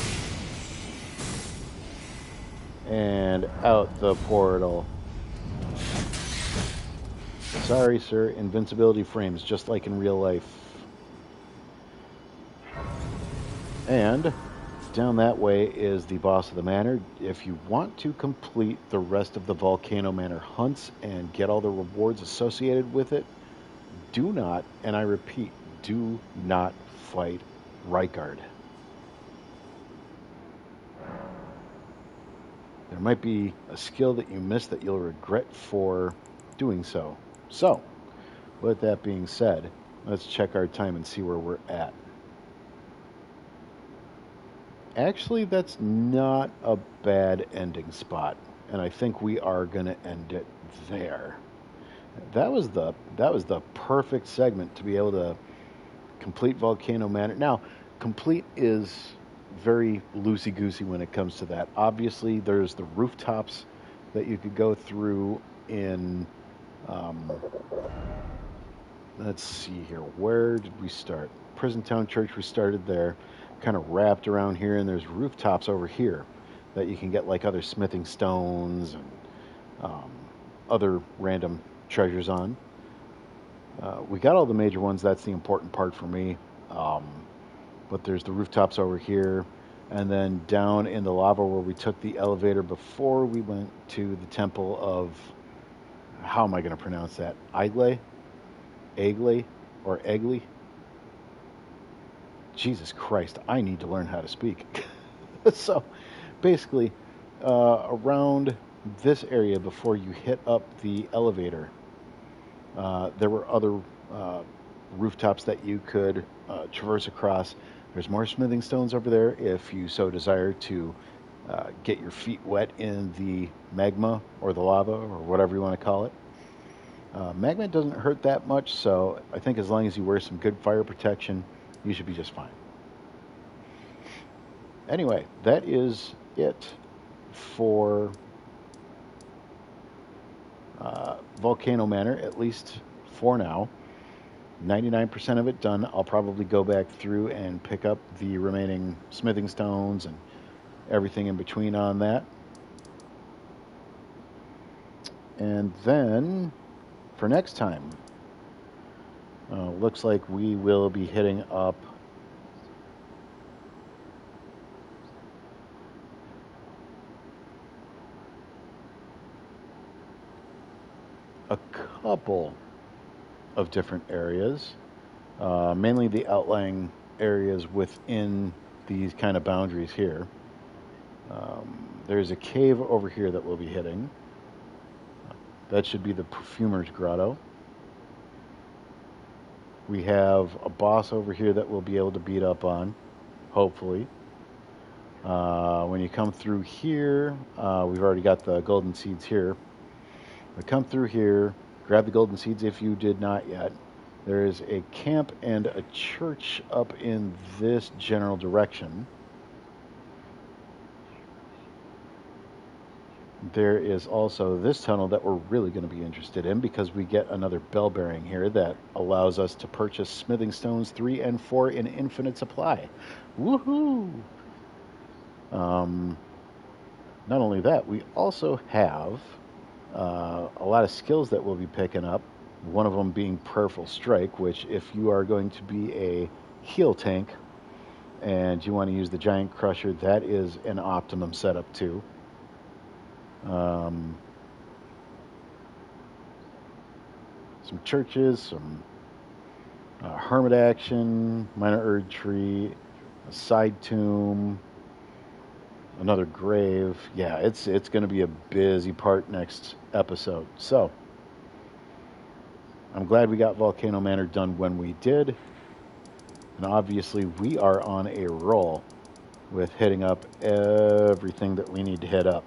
And out the portal. Sorry, sir. Invincibility frames, just like in real life. And down that way is the boss of the manor. If you want to complete the rest of the Volcano Manor hunts and get all the rewards associated with it, do not, and I repeat, do not fight Rykard. There might be a skill that you missed that you'll regret for doing so. So, with that being said, let's check our time and see where we're at. Actually, that's not a bad ending spot, and I think we are going to end it there. That was the perfect segment to be able to complete Volcano Manor. Now, complete is very loosey-goosey when it comes to that. Obviously, there's the rooftops that you could go through in... let's see here. Where did we start? Prison Town Church, we started there. Kind of wrapped around here, and there's rooftops over here that you can get like other smithing stones and other random treasures on. We got all the major ones. That's the important part for me. But there's the rooftops over here, and then down in the lava where we took the elevator before we went to the temple of, how am I going to pronounce that? Egle, or Egli? Jesus Christ, I need to learn how to speak. So, basically, around this area before you hit up the elevator, there were other rooftops that you could traverse across. There's more smithing stones over there if you so desire to get your feet wet in the magma or the lava or whatever you want to call it. Magma doesn't hurt that much, so I think as long as you wear some good fire protection, you should be just fine. Anyway, that is it for Volcano Manor, at least for now. 99% of it done. I'll probably go back through and pick up the remaining smithing stones and everything in between on that. And then, for next time, looks like we will be hitting up a couple of different areas, mainly the outlying areas within these kind of boundaries here. There's a cave over here that we'll be hitting. That should be the Perfumer's Grotto. We have a boss over here that we'll be able to beat up on, hopefully. When you come through here, we've already got the golden seeds here. But come through here, grab the golden seeds if you did not yet. There is a camp and a church up in this general direction. There is also this tunnel that we're really going to be interested in because we get another bell bearing here that allows us to purchase smithing stones 3 and 4 in infinite supply. Woohoo! Not only that, we also have a lot of skills that we'll be picking up. One of them being Prayerful Strike, which if you are going to be a heal tank and you want to use the Giant Crusher, that is an optimum setup too. Some churches, some hermit action, minor Erd tree, a side tomb, another grave. Yeah, it's going to be a busy part next episode. So I'm glad we got Volcano Manor done when we did, and obviously we are on a roll with hitting up everything that we need to hit up.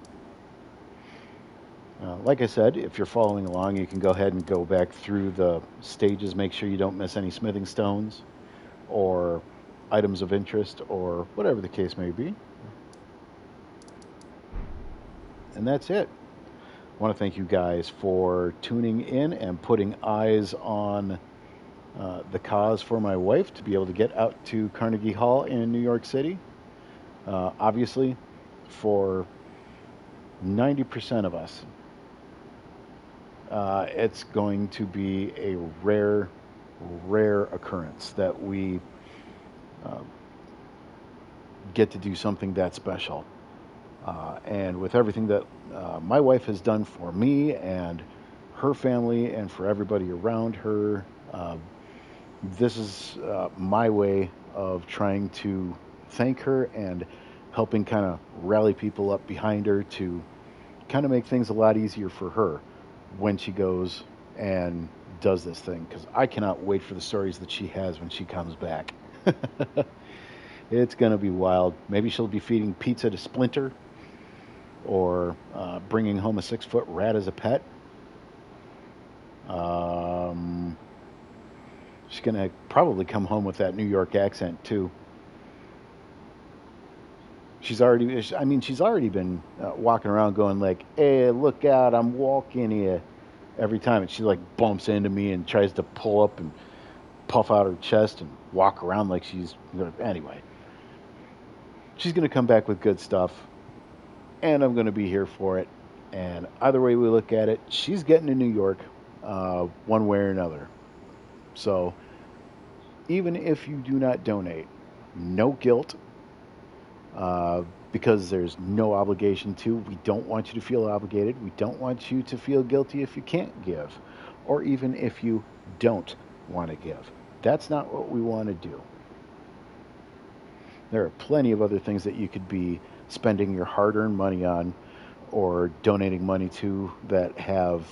Like I said, if you're following along, you can go ahead and go back through the stages. Make sure you don't miss any smithing stones or items of interest or whatever the case may be. And that's it. I want to thank you guys for tuning in and putting eyes on the cause for my wife to be able to get out to Carnegie Hall in New York City. Obviously, for 90% of us, it's going to be a rare occurrence that we get to do something that special. And with everything that my wife has done for me and her family and for everybody around her, this is my way of trying to thank her and helping kind of rally people up behind her to kind of make things a lot easier for her when she goes and does this thing, because I cannot wait for the stories that she has when she comes back. It's going to be wild. Maybe she'll be feeding pizza to Splinter or bringing home a 6-foot rat as a pet. She's going to probably come home with that New York accent too. She's already been walking around going like, "Hey, look out, I'm walking here," every time. And she like bumps into me and tries to pull up and puff out her chest and walk around like she's gonna, anyway. She's going to come back with good stuff, and I'm going to be here for it. And either way we look at it, she's getting to New York one way or another. So even if you do not donate, no guilt, because there's no obligation to. We don't want you to feel obligated. We don't want you to feel guilty if you can't give, or even if you don't want to give. That's not what we want to do. There are plenty of other things that you could be spending your hard-earned money on or donating money to that have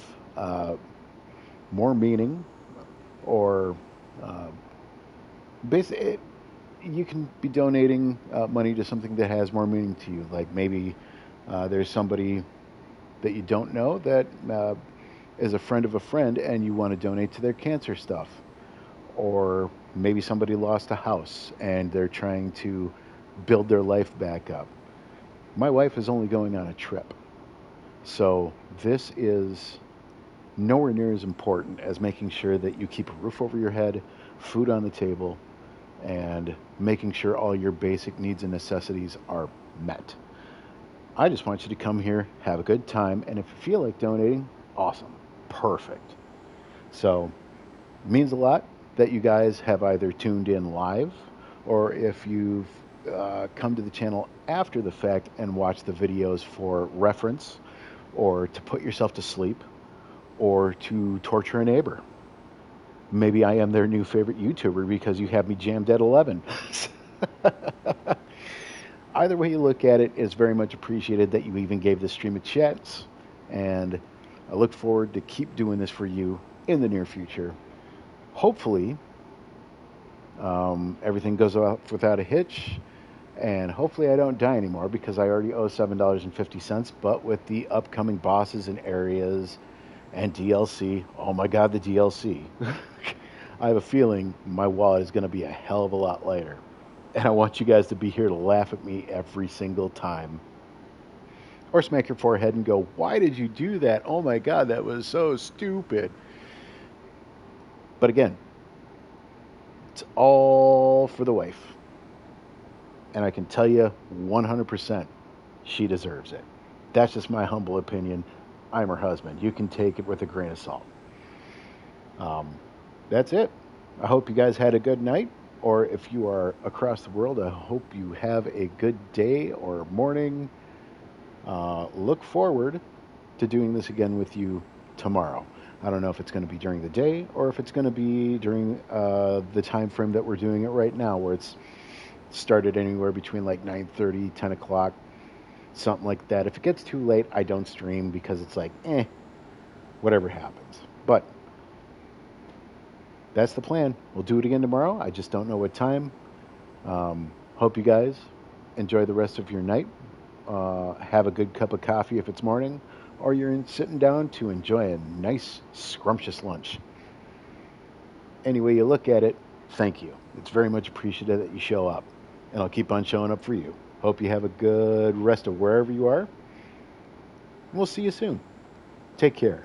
more meaning, or basically you can be donating money to something that has more meaning to you. Like maybe there's somebody that you don't know that is a friend of a friend and you want to donate to their cancer stuff. Or maybe somebody lost a house and they're trying to build their life back up. My wife is only going on a trip. So this is nowhere near as important as making sure that you keep a roof over your head, food on the table, and making sure all your basic needs and necessities are met. I just want you to come here, have a good time, and if you feel like donating, awesome, perfect. So it means a lot that you guys have either tuned in live, or if you've come to the channel after the fact and watched the videos for reference, or to put yourself to sleep, or to torture a neighbor. Maybe I am their new favorite YouTuber because you have me jammed at 11. Either way you look at it, it's very much appreciated that you even gave this stream a chance, and I look forward to keep doing this for you in the near future. Hopefully, everything goes off without a hitch, and hopefully I don't die anymore, because I already owe $7.50, but with the upcoming bosses and areas and DLC, oh my god, the DLC. I have a feeling my wallet is going to be a hell of a lot lighter. And I want you guys to be here to laugh at me every single time. Or smack your forehead and go, "Why did you do that? Oh my god, that was so stupid." But again, it's all for the wife. And I can tell you 100% she deserves it. That's just my humble opinion. I'm her husband. You can take it with a grain of salt. That's it. I hope you guys had a good night. Or if you are across the world, I hope you have a good day or morning. Look forward to doing this again with you tomorrow. I don't know if it's going to be during the day or if it's going to be during the time frame that we're doing it right now, where it's started anywhere between like 9:30, 10 o'clock. something like that. If it gets too late, I don't stream because it's like, whatever happens. But that's the plan. We'll do it again tomorrow. I just don't know what time. Hope you guys enjoy the rest of your night. Have a good cup of coffee if it's morning, or you're sitting down to enjoy a nice, scrumptious lunch. Any way you look at it, thank you. It's very much appreciated that you show up, and I'll keep on showing up for you. Hope you have a good rest of wherever you are. We'll see you soon. Take care.